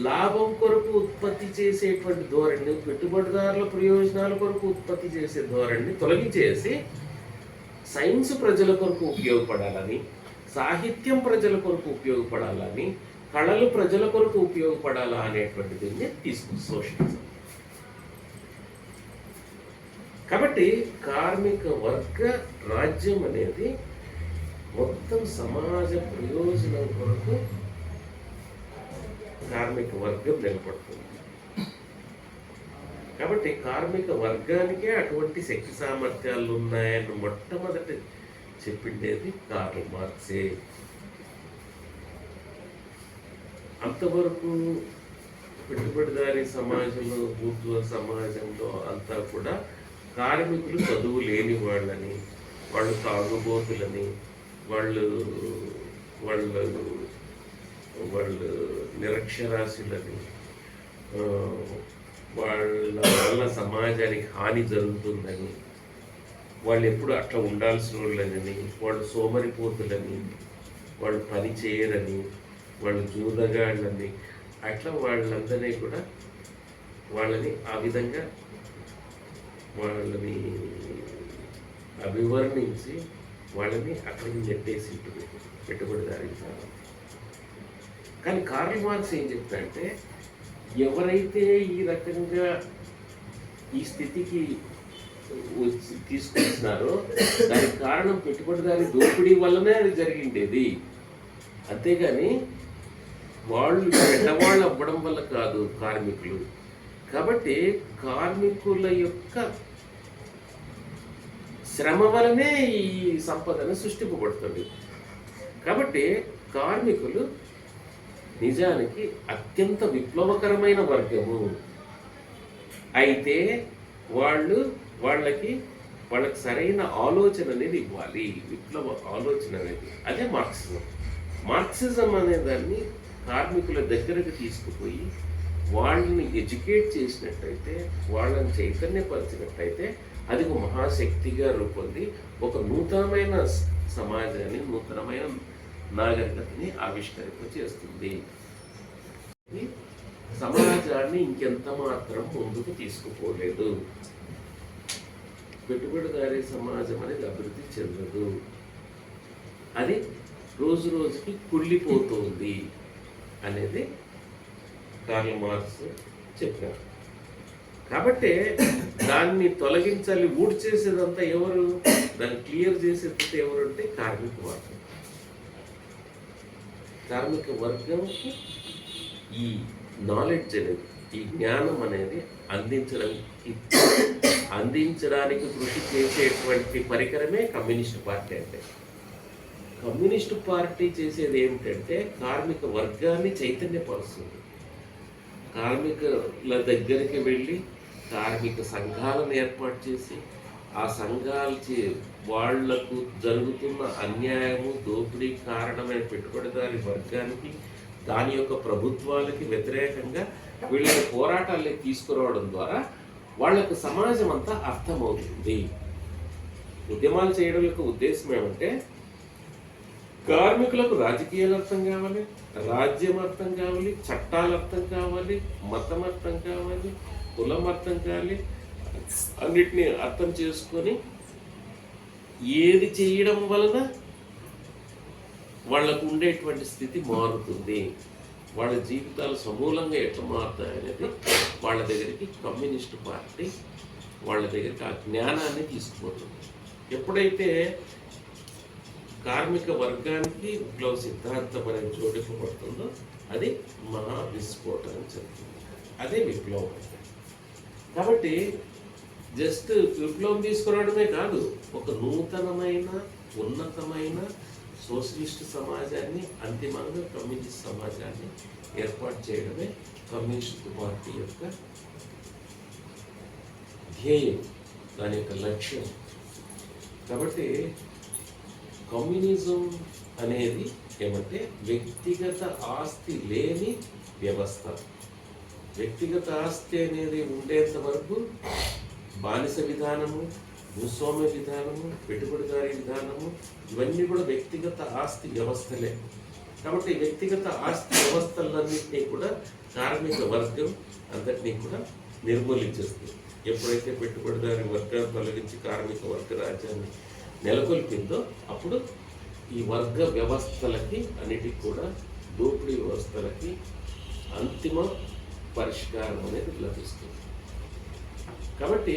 లాభం కొరకు ఉత్పత్తి చేసేటువంటి ధోరణి, పెట్టుబడిదారుల ప్రయోజనాల కొరకు ఉత్పత్తి చేసే ధోరణిని తొలగించేసి సైన్స్ ప్రజల కొరకు ఉపయోగపడాలని, సాహిత్యం ప్రజల కొరకు ఉపయోగపడాలని, కళలు ప్రజల కొరకు ఉపయోగపడాలా అనేటువంటి దీన్ని తీసుకుంది సోషలిజం. కాబట్టి కార్మిక వర్గ రాజ్యం అనేది మొత్తం సమాజ ప్రయోజనం కొరకు కార్మిక వర్గం నిలబడుతుంది. కాబట్టి కార్మిక వర్గానికే అటువంటి శక్తి సామర్థ్యాలు ఉన్నాయని మొట్టమొదటి చెప్పిండేది కార్ల్ మార్క్సే. అంతవరకు పెట్టుబడిదారీ సమాజంలో, బూర్జువా సమాజంలో అంతా కూడా కార్మికులు చదువు లేని వాళ్ళని, వాళ్ళు తాగుబోతులని, వాళ్ళు నిరక్షరాస్యులని, వాళ్ళ వల్ల సమాజానికి హాని జరుగుతుందని, వాళ్ళు ఎప్పుడు అట్లా ఉండాల్సిన వాళ్ళని, వాళ్ళు సోమరిపోతులని, వాళ్ళు పని చేయరని, వాళ్ళు జూదగాళ్ళని, అట్లా వాళ్ళందరినీ కూడా వాళ్ళని ఆ విధంగా వాళ్ళని అభివర్ణించి వాళ్ళని అక్కడికి నెట్టేసి ఉంటుంది పెట్టుబడిదారీ విధానం. కానీ కార్ల్ మార్క్స్ ఏం చెప్తాడంటే ఎవరైతే ఈ రకంగా ఈ స్థితికి తీసుకొచ్చినారో దానికి కారణం పెట్టుబడిదారీ దోపిడీ వల్లనే అది జరిగిండేది, అంతేగాని వాళ్ళు పెద్దవాళ్ళు అవ్వడం వల్ల కాదు కార్మికులు. కాబట్టి కార్మికుల యొక్క శ్రమ వలనే ఈ సంపదను సృష్టింపబడుతుంది. కాబట్టి కార్మికులు నిజానికి అత్యంత విప్లవకరమైన వర్గము. అయితే వాళ్ళకి సరైన ఆలోచన అనేది ఇవ్వాలి, విప్లవ ఆలోచన అనేది. అదే మార్క్సిజం. మార్క్సిజం అనే దాన్ని కార్మికుల దగ్గరకు తీసుకుపోయి వాళ్ళని ఎడ్యుకేట్ చేసినట్టయితే, వాళ్ళని చైతన్యపరిచినట్టయితే అది ఒక మహాశక్తిగా రూపొంది ఒక నూతనమైన సమాజాన్ని, నూతనమైన నాగరికతని ఆవిష్కరింప చేస్తుంది. సమాజాన్ని ఇంకెంత మాత్రం ముందుకు తీసుకుపోలేదు. పెట్టుబడిదారీ సమాజం అనేది అభివృద్ధి చెందదు, అది రోజు రోజుకి కుళ్ళిపోతుంది అనేది కార్ల్ మార్క్స్ చెప్పారు. కాబట్టి దాన్ని తొలగించాలి, ఊడ్చేసేదంతా ఎవరు, దాన్ని క్లియర్ చేసేదంతా ఎవరు అంటే కార్మిక వర్గం. కార్మిక వర్గంకి ఈ నాలెడ్జ్ అనేది, ఈ జ్ఞానం అనేది అందించడానికి కృషి చేసేటువంటి పరికరమే కమ్యూనిస్ట్ పార్టీ. అంటే కమ్యూనిస్ట్ పార్టీ చేసేది ఏమిటంటే కార్మిక వర్గాన్ని చైతన్యపరుస్తుంది. కార్మికుల దగ్గరికి వెళ్ళి కార్మిక సంఘాలను ఏర్పాటు చేసి ఆ సంఘాలకి వాళ్లకు జరుగుతున్న అన్యాయము, దోపిడీ కారణమైన పెట్టుబడిదారి వర్గానికి, దాని యొక్క ప్రభుత్వాలకి వ్యతిరేకంగా వీళ్ళని పోరాటాల్ని తీసుకురావడం ద్వారా వాళ్లకు సమాజం అంతా అర్థమవుతుంది. ఉద్యమాలు చేయడం యొక్క ఉద్దేశం ఏమంటే కార్మికులకు రాజకీయాలు అర్థం కావాలి, రాజ్యం అర్థం కావాలి, చట్టాలు అర్థం కావాలి, మతం అర్థం కావాలి, కులం అర్థం కావాలి, అన్నిటినీ అర్థం చేసుకొని ఏది చేయడం వలన వాళ్లకు ఉండేటువంటి స్థితి మారుతుంది, వాళ్ళ జీవితాలు సమూలంగా ఎట్లా మారుతాయనేది వాళ్ళ దగ్గరికి కమ్యూనిస్ట్ పార్టీ వాళ్ళ దగ్గరికి ఆ జ్ఞానాన్ని తీసుకుపోతుంది. ఎప్పుడైతే కార్మిక వర్గానికి విప్లవ సిద్ధాంతం అనేది జోడింపబడుతుందో అది మహా విస్ఫోటనం చెందుతుంది, అదే విప్లవం. కాబట్టి జస్ట్ విప్లవం తీసుకురావడమే కాదు, ఒక నూతనమైన ఉన్నతమైన సోషలిస్ట్ సమాజాన్ని, అంతిమంగా కమ్యూనిస్ట్ సమాజాన్ని ఏర్పాటు చేయడమే కమ్యూనిస్ట్ పార్టీ యొక్క ధ్యేయం, దాని యొక్క లక్ష్యం. కాబట్టి కమ్యూనిజం అనేది ఏమంటే వ్యక్తిగత ఆస్తి లేని వ్యవస్థ. వ్యక్తిగత ఆస్తి అనేది ఉండేంత వరకు బానిస విధానము, భూస్వామ్య విధానము, పెట్టుబడిదారీ విధానము, ఇవన్నీ కూడా వ్యక్తిగత ఆస్తి వ్యవస్థలే. కాబట్టి వ్యక్తిగత ఆస్తి వ్యవస్థలన్నింటినీ కూడా కార్మిక వర్గం అంతటినీ కూడా నిర్మూలించేస్తుంది. ఎప్పుడైతే పెట్టుబడిదారీ వర్గాన్ని తొలగించి కార్మిక వర్గ రాజ్యాన్ని నెలకొల్పిందో అప్పుడు ఈ వర్గ వ్యవస్థలకి అన్నిటికీ కూడా దోపిడీ వ్యవస్థలకి అంతిమ పరిష్కారం అనేది లభిస్తుంది. కాబట్టి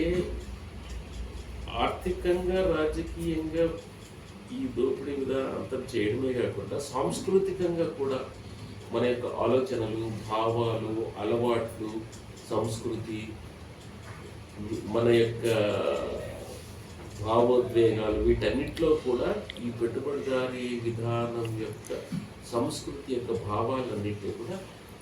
ఆర్థికంగా, రాజకీయంగా ఈ దోపిడీ విధానం అంతం చేయడమే కాకుండా సాంస్కృతికంగా కూడా మన యొక్క ఆలోచనలు, భావాలు, అలవాట్లు, సంస్కృతి, మన యొక్క భావోద్వేగాలు, వీటన్నిటిలో కూడా ఈ పెట్టుబడిదారీ విధానం యొక్క సంస్కృతి యొక్క భావాలన్నింటినీ కూడా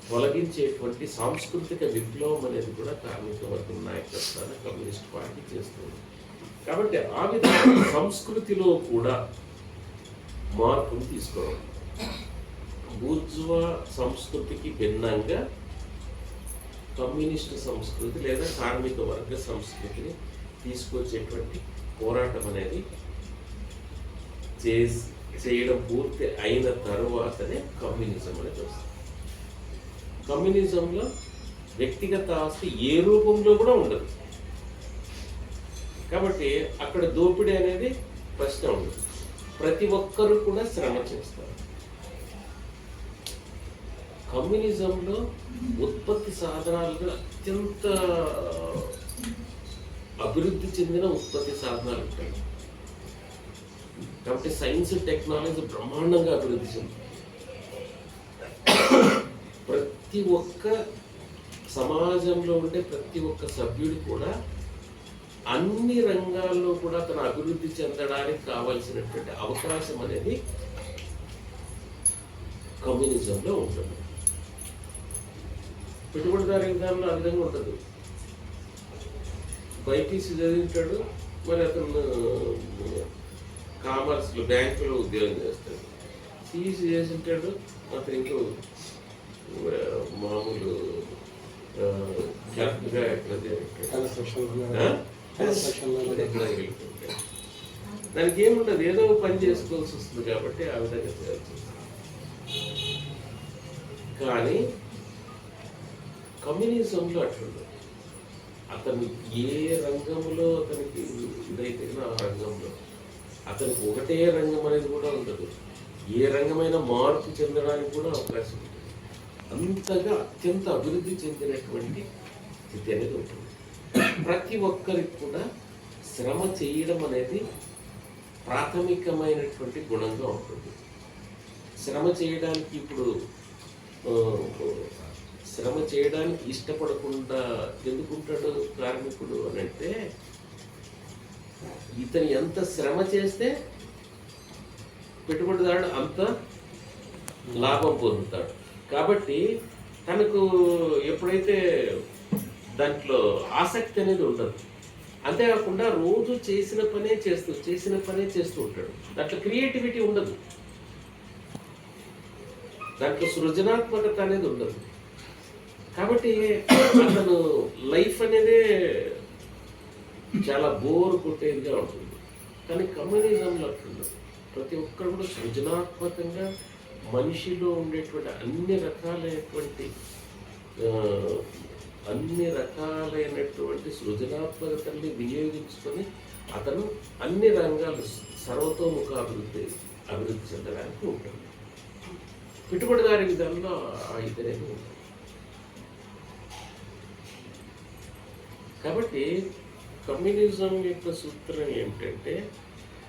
తొలగించేటువంటి సాంస్కృతిక విప్లవం అనేది కూడా కార్మిక వర్గం నాయకత్వాన్ని కమ్యూనిస్ట్ పార్టీ చేస్తుంది. కాబట్టి ఆ విధంగా సంస్కృతిలో కూడా మార్పును తీసుకోవడం, బూర్జువా సంస్కృతికి భిన్నంగా కమ్యూనిస్ట్ సంస్కృతి లేదా కార్మిక వర్గ సంస్కృతిని తీసుకొచ్చేటువంటి పోరాటం అనేది చేయడం పూర్తి అయిన తరువాతనే కమ్యూనిజం అనేది వస్తుంది. కమ్యూనిజంలో వ్యక్తిగత ఆస్తి ఏ రూపంలో కూడా ఉండదు. కాబట్టి అక్కడ దోపిడీ అనేది ప్రశ్న ఉండదు. ప్రతి ఒక్కరూ కూడా శ్రమ చేస్తారు. కమ్యూనిజంలో ఉత్పత్తి సాధనాలు అత్యంత అభివృద్ధి చెందిన ఉత్పత్తి సాధనాలు ఉంటాయి. కాబట్టి సైన్స్ టెక్నాలజీ బ్రహ్మాండంగా అభివృద్ధి చెంది ప్రతి ఒక్క సమాజంలో ఉండే ప్రతి ఒక్క సభ్యుడు కూడా అన్ని రంగాల్లో కూడా తన అభివృద్ధి చెందడానికి కావలసినటువంటి అవకాశం అనేది కమ్యూనిజంలో ఉంటుంది. పెట్టుబడిదారీ విధానంలో ఆ విధంగా ఉండదు. బైపీసీ చదివింటాడు, మరి అతను కామర్స్లో బ్యాంకులో ఉద్యోగం చేస్తాడు. సిఈసీ చేసి ఉంటాడు, అతను ఇంకో మామూలు క్లర్క్గా ఎట్లా దానికి ఏముంటుంది, ఏదో పని చేసుకోవాల్సి వస్తుంది కాబట్టి ఆ విధంగా చేయాల్సి వస్తుంది. కానీ కమ్యూనిజంలో అట్లుండదు. అతను ఏ రంగంలో అతనికి ఇదైతే ఆ రంగంలో అతనికి ఒకటే రంగం అనేది కూడా ఉండదు. ఏ రంగమైన మార్పు చెందడానికి కూడా అవకాశం ఉంటుంది. అంతగా అత్యంత అభివృద్ధి చెందినటువంటి స్థితి అనేది ఉంటుంది. ప్రతి ఒక్కరికి కూడా శ్రమ చేయడం అనేది ప్రాథమికమైనటువంటి గుణంగా ఉంటుంది. శ్రమ చేయడానికి ఇప్పుడు శ్రమ చేయడానికి ఇష్టపడకుండా ఎందుకుంటాడు కార్మికుడు అని అంటే, ఇతను ఎంత శ్రమ చేస్తే పెట్టుబడిదారుడు అంత లాభం పొందుతాడు. కాబట్టి తనకు ఎప్పుడైతే దాంట్లో ఆసక్తి అనేది ఉండదు. అంతేకాకుండా రోజు చేసిన పనే చేస్తూ ఉంటాడు. దాంట్లో క్రియేటివిటీ ఉండదు, దాంట్లో సృజనాత్మకత అనేది ఉండదు. కాబట్టి అతను లైఫ్ అనేది చాలా బోర్ కొట్టేదిగా ఉంటుంది. కానీ కమ్యూనిజంలో అట్లుండదు. ప్రతి ఒక్కరు కూడా సృజనాత్మకంగా మనిషిలో ఉండేటువంటి అన్ని రకాలైనటువంటి సృజనాత్మకతని వినియోగించుకొని అతను అన్ని రంగాలు సర్వతోముఖ అభివృద్ధి చెందడానికి ఉంటుంది. పెట్టుబడిదారి విధానంలో ఆ ఇదనేది ఉంటుంది. కాబట్టి కమ్యూనిజం యొక్క సూత్రం ఏమిటంటే,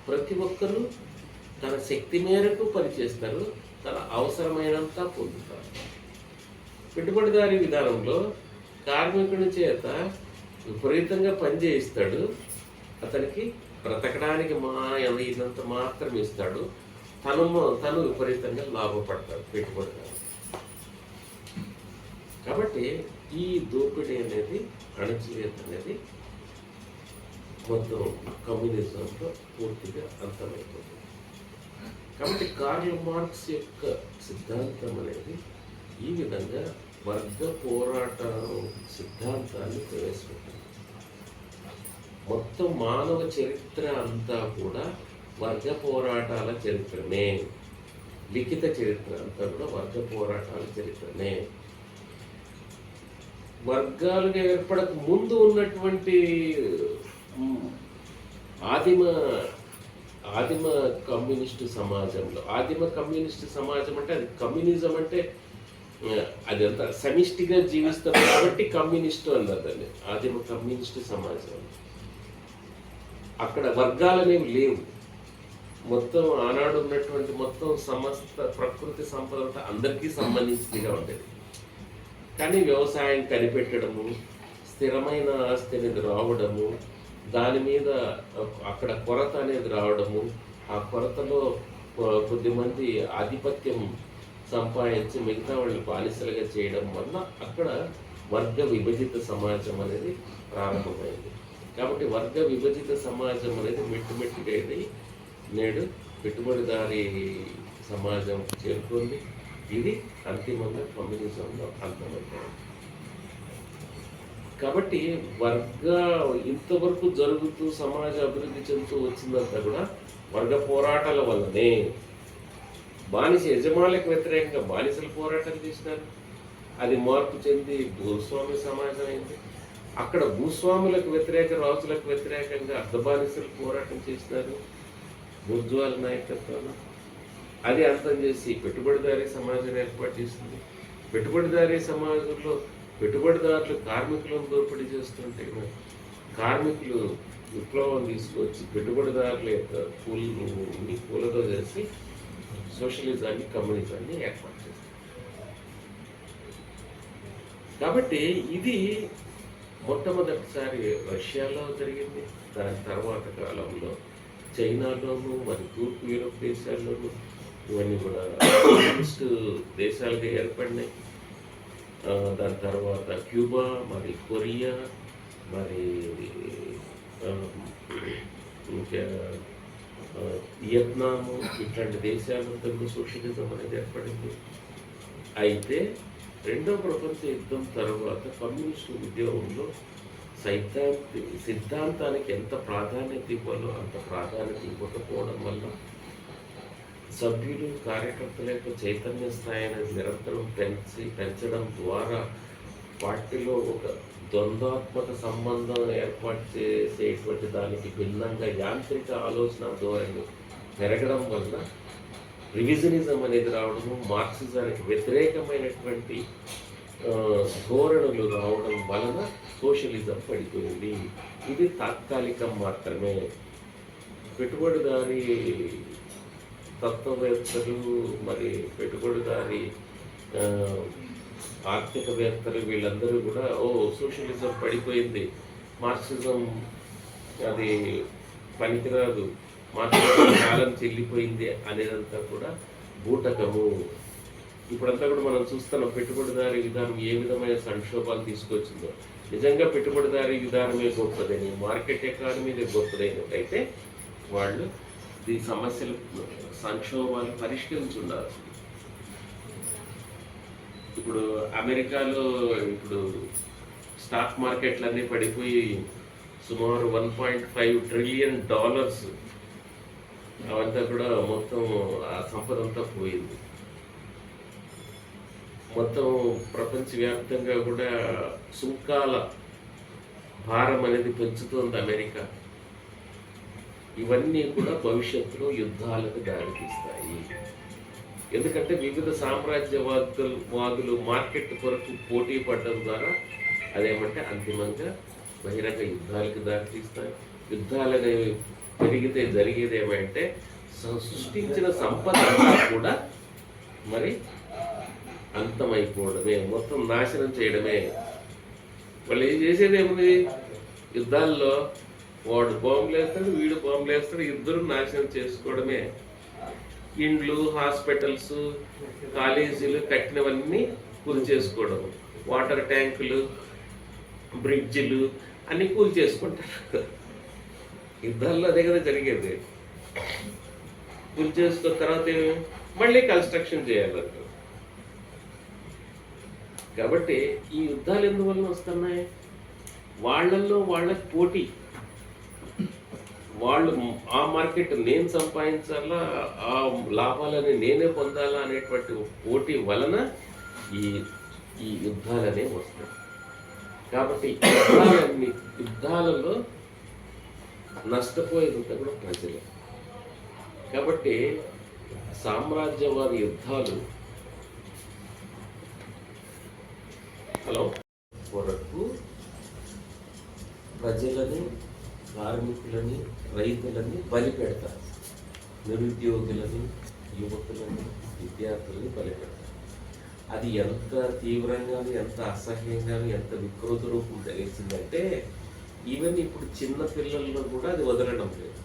ప్రతి ఒక్కరూ తన శక్తి మేరకు పనిచేస్తారు, తన అవసరమైనంత పొందుతారు. పెట్టుబడిదారీ విధానంలో కార్మికుని చేత విపరీతంగా పని చేయిస్తాడు, అతనికి బ్రతకడానికి ఇదంత మాత్రం ఇస్తాడు, తను విపరీతంగా లాభపడతాడు పెట్టుబడిదారు. కాబట్టి ఈ దోపిడీ అనేది, అణచివేత అనేది మొత్తం కమ్యూనిజంలో పూర్తిగా అంతమైపోతుంది. కాబట్టి కార్ల్ మార్క్స్ యొక్క సిద్ధాంతం అనేది ఈ విధంగా వర్గ పోరాట సిద్ధాంతాన్ని ప్రవేశపెట్టింది. మొత్తం మానవ చరిత్ర అంతా కూడా వర్గ పోరాటాల చరిత్రనే. లిఖిత చరిత్ర అంతా కూడా వర్గ పోరాటాల చరిత్రనే. వర్గాలుగా ఏర్పడక ముందు ఉన్నటువంటి ఆదిమ కమ్యూనిస్టు సమాజంలో, ఆదిమ కమ్యూనిస్టు సమాజం అంటే అది కమ్యూనిజం అంటే అది అంతా సమిష్టిగా జీవిస్తారు కాబట్టి కమ్యూనిస్టు అన్నారు దాన్ని. ఆదిమ కమ్యూనిస్టు సమాజం అక్కడ వర్గాలనేవి లేవు. మొత్తం ఆనాడు ఉన్నటువంటి మొత్తం సమస్త ప్రకృతి సంపద అంతా అందరికీ సంబంధించిందిగా ఉండేది. కానీ వ్యవసాయం కనిపెట్టడము, స్థిరమైన ఆస్తి అనేది రావడము, దాని మీద అక్కడ కొరత అనేది రావడము, ఆ కొరతలో కొద్దిమంది ఆధిపత్యం సంపాదించి మిగతా వాళ్ళని బానిసలుగా చేయడం వల్ల అక్కడ వర్గ విభజిత సమాజం అనేది ప్రారంభమైంది. కాబట్టి వర్గ విభజిత సమాజం అనేది మెట్టుమెట్టుగా ఇది నేడు పెట్టుబడిదారీ సమాజం చేరుకుంది. ఇది అంతిమంగా కమ్యూనిజంలో అంతమైపోయింది. కాబట్టి ఇంతవరకు జరుగుతూ సమాజ అభివృద్ధి చెందుతూ వచ్చిందంతా కూడా వర్గ పోరాటాల వల్లనే. బానిస యజమానులకు వ్యతిరేకంగా బానిసలు పోరాటం చేసినారు, అది మార్పు చెంది భూస్వామి సమాజం అయింది. అక్కడ భూస్వాములకు రాజులకు వ్యతిరేకంగా అర్ధబానిసలు పోరాటం చేసినారు బూర్జువాల నాయకత్వంలో. అది అంతం చేసి పెట్టుబడిదారీ సమాజం ఏర్పాటు చేసింది. పెట్టుబడిదారీ సమాజంలో పెట్టుబడిదారులు కార్మికులను దోపిడీ చేస్తుంటే కార్మికులు విప్లవం తీసుకొచ్చి పెట్టుబడిదారుల యొక్క కూలతో చేసి సోషలిజాన్ని, కమ్యూనిజాన్ని ఏర్పాటు చేస్తారు. కాబట్టి ఇది మొట్టమొదటిసారి రష్యాలో జరిగింది. దాని తర్వాత కాలంలో చైనాలోను, మరి తూర్పు యూరోప్ దేశాల్లోనూ ఇవన్నీ కూడా కమ్యూనిస్ట్ దేశాలుగా ఏర్పడినాయి. దాని తర్వాత క్యూబా, మరి కొరియా, మరి ఇంకా వియత్నాము, ఇట్లాంటి దేశాలందరూ సోషలిజం అనేది ఏర్పడింది. అయితే రెండవ ప్రపంచ యుద్ధం తర్వాత కమ్యూనిస్టు ఉద్యోగంలో సిద్ధాంతానికి ఎంత ప్రాధాన్యత ఇవ్వాలో అంత ప్రాధాన్యత ఇవ్వకపోవడం వల్ల సభ్యులు, కార్యకర్తల యొక్క చైతన్య స్థాయి అనేది నిరంతరం పెంచడం ద్వారా వాటిలో ఒక ద్వంద్వాత్మక సంబంధం ఏర్పాటు చేసేటువంటి దానికి భిన్నంగా యాంత్రిక ఆలోచన ధోరణి పెరగడం వల్ల రివిజనిజం అనేది రావడము, మార్క్సిజానికి వ్యతిరేకమైనటువంటి ధోరణులు రావడం వలన సోషలిజం పడిపోయింది. ఇది తాత్కాలికం మాత్రమే. పెట్టుబడిదారి తత్వవేత్తలు, మరి పెట్టుబడిదారి ఆర్థికవేత్తలు వీళ్ళందరూ కూడా సోషలిజం పడిపోయింది, మార్క్సిజం అది పనికిరాదు, మార్క్సిజం కాలం చెల్లిపోయింది అనేదంతా కూడా బూటకము. ఇప్పుడంతా కూడా మనం చూస్తున్నాం పెట్టుబడిదారీ విధానం ఏ విధమైన సంక్షోభాలు తీసుకొచ్చిందో. నిజంగా పెట్టుబడిదారీ విధానమే గొప్పదని, మార్కెట్ ఎకానమీదే గొప్పదైనట్టయితే వాళ్ళు ఈ సమస్యలు సంక్షోభాలు పరిష్కరించున్నారు. ఇప్పుడు అమెరికాలో ఇప్పుడు స్టాక్ మార్కెట్లన్నీ పడిపోయి సుమారు $1.5 ట్రిలియన్ అవంతా కూడా మొత్తం ఆ సంపద అంతా పోయింది. మొత్తం ప్రపంచవ్యాప్తంగా కూడా సుంకాల భారం అనేది పెంచుతోంది అమెరికా. ఇవన్నీ కూడా భవిష్యత్తులో యుద్ధాలకు దారితీస్తాయి. ఎందుకంటే వివిధ సామ్రాజ్యవాదులు మార్కెట్ కొరకు పోటీ పడడం ద్వారా అదేమంటే అంతిమంగా బహిరంగ యుద్ధాలకు దారితీస్తాయి. యుద్ధాలు అనేవి పెరిగితే జరిగేది ఏమంటే సృష్టించిన సంపద కూడా మరి అంతమైపోవడమే, మొత్తం నాశనం చేయడమే. వాళ్ళు ఏం చేసేది ఏముంది? యుద్ధాల్లో వాడు బాంబులు వేస్తాడు, వీడు బాంబులు వేస్తాడు, ఇద్దరు నాశనం చేసుకోవడమే. ఇండ్లు, హాస్పిటల్స్, కాలేజీలు కట్టినవన్నీ కూల్ చేసుకోవడం, వాటర్ ట్యాంకులు, బ్రిడ్జిలు అన్నీ కూల్ చేసుకుంటారు. యుద్ధాల్లో అదే కదా జరిగేది. కూల్ చేసుకున్న తర్వాత మళ్ళీ కన్స్ట్రక్షన్ చేయాలంట. కాబట్టి ఈ యుద్ధాలు ఎందువల్ల వస్తున్నాయి? వాళ్ళల్లో వాళ్ళకి పోటీ. వాళ్ళు ఆ మార్కెట్ నేను సంపాదించాలా, ఆ లాభాలని నేనే పొందాలా అనేటువంటి పోటీ వలన ఈ యుద్ధాలనే వస్తాయి. కాబట్టి యుద్ధాలలో నష్టపోయేదంతా కూడా ప్రజలే. కాబట్టి సామ్రాజ్యవాద యుద్ధాలు కొరకు ప్రజలని, కార్మికులని, రైతులని బలి పెడతారు. నిరుద్యోగులని, యువకులని, విద్యార్థులని బలి పెడతారు. అది ఎంత తీవ్రంగాను, ఎంత అసహ్యంగాను, ఎంత వికృత రూపం తెలిసిందంటే ఈవెన్ ఇప్పుడు చిన్న పిల్లల్లో కూడా అది వదలడం లేదు.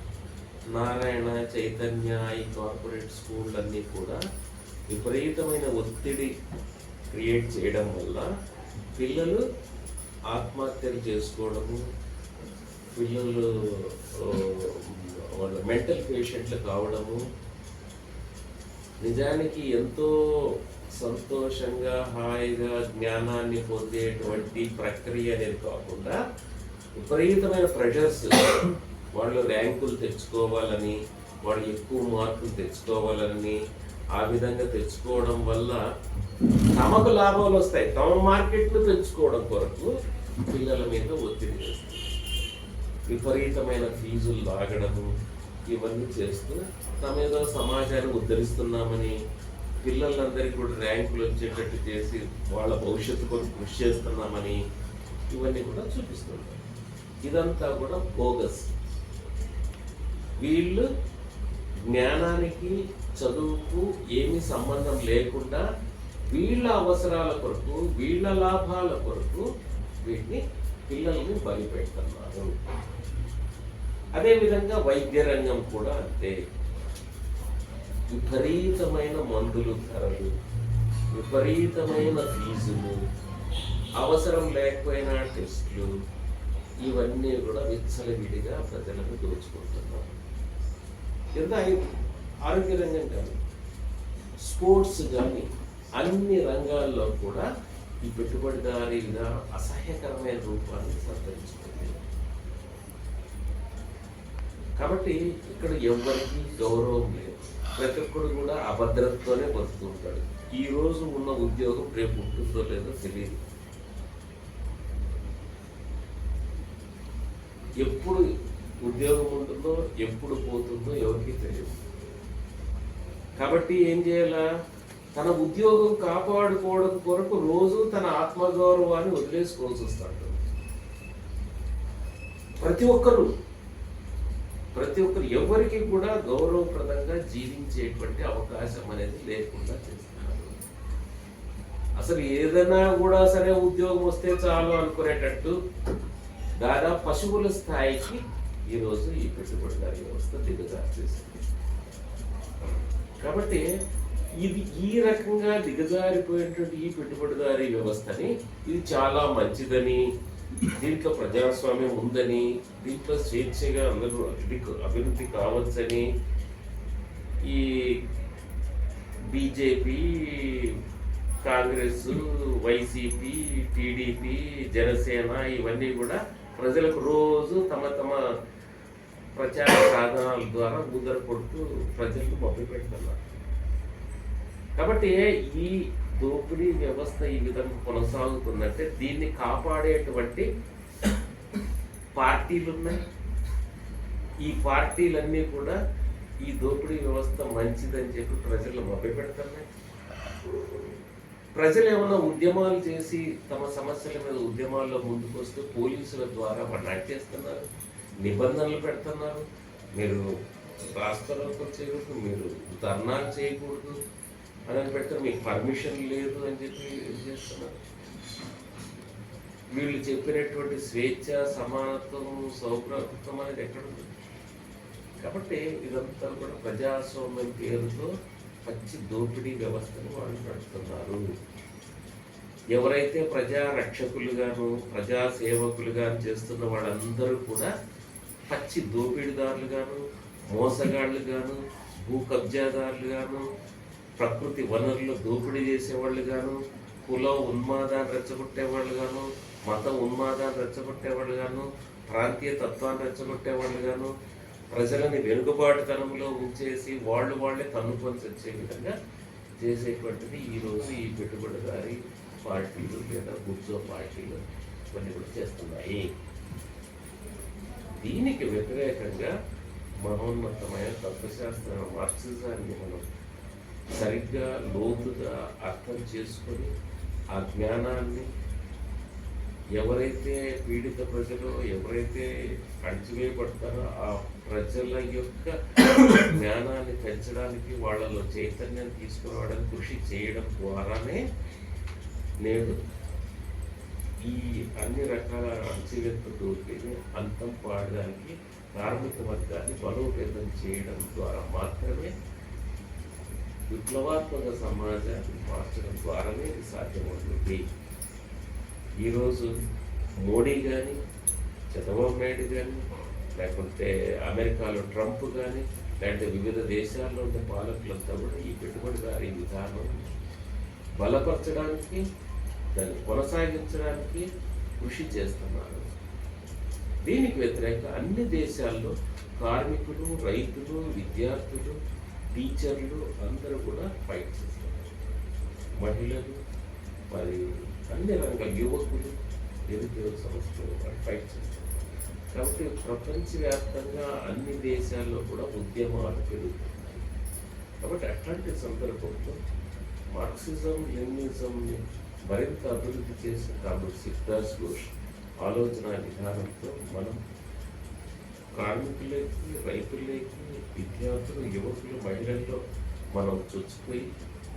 నారాయణ, చైతన్య, ఈ కార్పొరేట్ స్కూళ్ళన్నీ కూడా విపరీతమైన ఒత్తిడి క్రియేట్ చేయడం వల్ల పిల్లలు ఆత్మహత్యలు చేసుకోవడము, పిల్లలు వాళ్ళ మెంటల్ పేషెంట్లు కావడము, నిజానికి ఎంతో సంతోషంగా హాయిగా జ్ఞానాన్ని పొందేటువంటి ప్రక్రియ అనేది కాకుండా విపరీతమైన ప్రెషర్స్, వాళ్ళు ర్యాంకులు తెచ్చుకోవాలని, వాళ్ళు ఎక్కువ మార్కులు తెచ్చుకోవాలని, ఆ విధంగా తెచ్చుకోవడం వల్ల తమకు లాభాలు వస్తాయి. తమ మార్కెట్లు పెంచుకోవడం కొరకు పిల్లల మీద ఒత్తిడి చేస్తారు. విపరీతమైన ఫీజులు లాగడము ఇవన్నీ చేస్తూ తమ ఏదో సమాజాన్ని ఉద్ధరిస్తున్నామని, పిల్లలందరికీ కూడా ర్యాంకులు వచ్చేటట్టు చేసి వాళ్ళ భవిష్యత్తు కొరకు కృషి చేస్తున్నామని ఇవన్నీ కూడా చూపిస్తుంటారు. ఇదంతా కూడా బోగస్. వీళ్ళు జ్ఞానానికి, చదువుకు ఏమీ సంబంధం లేకుండా వీళ్ళ అవసరాల కొరకు, వీళ్ళ లాభాల కొరకు వీటిని పిల్లల్ని బలి పెడుతున్నారు. అదేవిధంగా వైద్య రంగం కూడా అంతే. విపరీతమైన మందులు ధరలు, విపరీతమైన ఫీజులు, అవసరం లేకపోయినా టెస్టులు, ఇవన్నీ కూడా విచ్చలవిడిగా ప్రజలను దోచుకుంటున్నారు. ఎంత ఆరోగ్య రంగం కానీ, స్పోర్ట్స్ కానీ, అన్ని రంగాల్లో కూడా ఈ పెట్టుబడిదారీ విధానం అసహ్యకరమైన రూపాన్ని సంతరించుకుంది. కాబట్టి ఇక్కడ ఎవరికి గౌరవం లేదు. ప్రతి ఒక్కరు కూడా అభద్రతతోనే బతుకుతుంటాడు. ఈ రోజు ఉన్న ఉద్యోగం రేపు ఉంటుందో లేదో తెలియదు. ఎప్పుడు ఉద్యోగం ఉంటుందో ఎప్పుడు పోతుందో ఎవరికీ తెలియదు. కాబట్టి ఏం చేయాలా, తన ఉద్యోగం కాపాడుకోవడం కొరకు రోజు తన ఆత్మగౌరవాన్ని వదిలేసుకోవాల్సి వస్తాడు. ప్రతి ఒక్కరు ఎవరికి కూడా గౌరవప్రదంగా జీవించేటువంటి అవకాశం అనేది లేకుండా చేస్తున్నారు. అసలు ఏదైనా కూడా సరే ఉద్యోగం వస్తే చాలు అనుకునేటట్టు దాదాపు పశువుల స్థాయికి ఈరోజు ఈ పెట్టుబడిదారీ వ్యవస్థ దిగజార్చేసింది. కాబట్టి ఈ రకంగా దిగజారిపోయినటువంటి ఈ పెట్టుబడిదారీ వ్యవస్థని ఇది చాలా మంచిదని, దీంట్లో ప్రజాస్వామ్యం ఉందని, దీంట్లో స్వేచ్ఛగా అందరూ అభివృద్ధి కావచ్చని ఈ BJP, Congress, YCP, TDP, Janasena ఇవన్నీ కూడా ప్రజలకు రోజు తమ ప్రచార సాధనాల ద్వారా ముద్ర కొడుతూ ప్రజలకు మభ్యపెడుతున్నారు. కాబట్టి ఈ దోపిడీ వ్యవస్థ ఈ విధంగా కొనసాగుతుందంటే దీన్ని కాపాడేటువంటి పార్టీలు ఉన్నాయి. ఈ పార్టీలన్నీ కూడా ఈ దోపిడీ వ్యవస్థ మంచిదని చెప్పి ప్రజలు మభ్యపెడుతున్నాయి. ప్రజలు ఏమన్నా ఉద్యమాలు చేసి తమ సమస్యల మీద ఉద్యమాల్లో ముందుకు వస్తే పోలీసుల ద్వారా వాళ్ళు అడ్చేస్తున్నారు, నిబంధనలు పెడుతున్నారు. మీరు రాష్ట్రాలకు చేయకూడదు, మీరు ధర్నాలు చేయకూడదు అని పెడితే మీకు పర్మిషన్ లేదు అని చెప్పి చేస్తున్నారు. వీళ్ళు చెప్పినటువంటి స్వేచ్ఛ, సమానత్వం, సౌభ్రాతృత్వం అనేది ఎక్కడుంది? కాబట్టి ఇదంతా కూడా ప్రజాస్వామ్యం పేరుతో పచ్చి దోపిడీ వ్యవస్థను వాళ్ళు నడుపుతున్నారు. ఎవరైతే ప్రజా రక్షకులుగాను ప్రజా సేవకులుగాను చేస్తున్న వాళ్ళందరూ కూడా పచ్చి దోపిడీదారులుగాను, మోసగాళ్ళుగాను, భూ కబ్జాదారులుగాను, ప్రకృతి వనరులు దోపిడీ చేసేవాళ్ళు గాను, కుల ఉన్మాదాన్ని రెచ్చగొట్టేవాళ్ళు గాను, మత ఉన్మాదాన్ని రెచ్చగొట్టేవాళ్ళు గాను, ప్రాంతీయ తత్వాన్ని రెచ్చగొట్టేవాళ్ళు గాను, ప్రజలని వెనుకబాటుతనంలో ఉంచేసి వాళ్ళే తన్నుకొని వచ్చే విధంగా చేసేటువంటిది ఈరోజు ఈ పెట్టుబడిదారీ పార్టీలు లేదా గుర్జో పార్టీలు కొన్ని కూడా చేస్తున్నాయి. దీనికి వ్యతిరేకంగా మహోన్నతమైన తత్వశాస్త్ర మార్క్సిజాన్ని మనం సరిగ్గా లోతుగా అర్థం చేసుకొని ఆ జ్ఞానాన్ని ఎవరైతే పీడిత ప్రజలు ఎవరైతే అణచివేయబడతారో ఆ ప్రజల యొక్క జ్ఞానాన్ని పెంచడానికి వాళ్ళలో చైతన్యం తీసుకురావడానికి కృషి చేయడం ద్వారానే నేడు ఈ అన్ని రకాల అణచివేత దోపిడీని అంతం పాడడానికి కార్మిక వర్గాన్ని బలోపేతం చేయడం ద్వారా మాత్రమే విప్లవాత్మక సమాజాన్ని మార్చడం ద్వారానే ఇది సాధ్యమవుతుంది. ఈరోజు మోడీ కానీ, చంద్రబాబు నాయుడు కానీ, లేకుంటే అమెరికాలో ట్రంప్ కానీ, లేదంటే వివిధ దేశాల్లో ఉండే పాలకులంతా కూడా ఈ పెట్టుబడిదారీ విధానం బలపరచడానికి, దాన్ని కొనసాగించడానికి కృషి చేస్తున్నారు. దీనికి వ్యతిరేకంగా అన్ని దేశాల్లో కార్మికులు, రైతులు, విద్యార్థులు, టీచర్లు అందరూ కూడా ఫైట్ చేస్తున్నారు. మహిళలు, మరి అన్ని రంగాల యువకులు, నిరుద్యోగ సంస్థలు వాళ్ళు ఫైట్ చేస్తున్నారు. కాబట్టి ప్రపంచవ్యాప్తంగా అన్ని దేశాల్లో కూడా ఉద్యమాలు పెరుగుతున్నాయి. కాబట్టి అట్లాంటి సందర్భంలో మార్క్సిజం, లెనినిజంని మరింత అభివృద్ధి చేసిన కాబట్టి సిద్ధార్థ్ ఘోష్ ఆలోచన విధానంతో మనం కార్మికులకి, రైతులకి, విద్యార్థులు, యువకులు, మహిళల్లో మనం చొచ్చుపోయి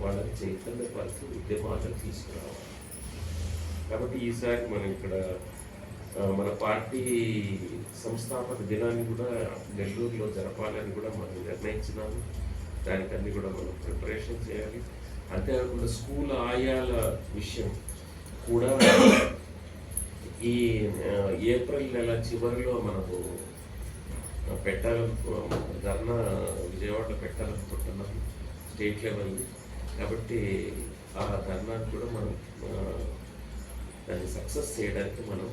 వాళ్ళని చైతన్యపరిచి ఉద్యమాలను తీసుకురావాలి. కాబట్టి ఈసారి మనం ఇక్కడ మన పార్టీ సంస్థాపక దినాన్ని కూడా నెల్లూరులో జరపాలని కూడా మనం నిర్ణయించినాము. దానికన్నీ కూడా మనం ప్రిపరేషన్ చేయాలి. అంతేకాకుండా స్కూల్ ఆయాల విషయం కూడా ఈ ఏప్రిల్ నెల చివరిలో మనకు ధర్నా విజయవాడలో పెట్టాలనుకుంటున్నాం స్టేట్ లెవెల్. కాబట్టి ఆ ధర్నాన్ని కూడా మనం దాన్ని సక్సెస్ చేయడానికి మనం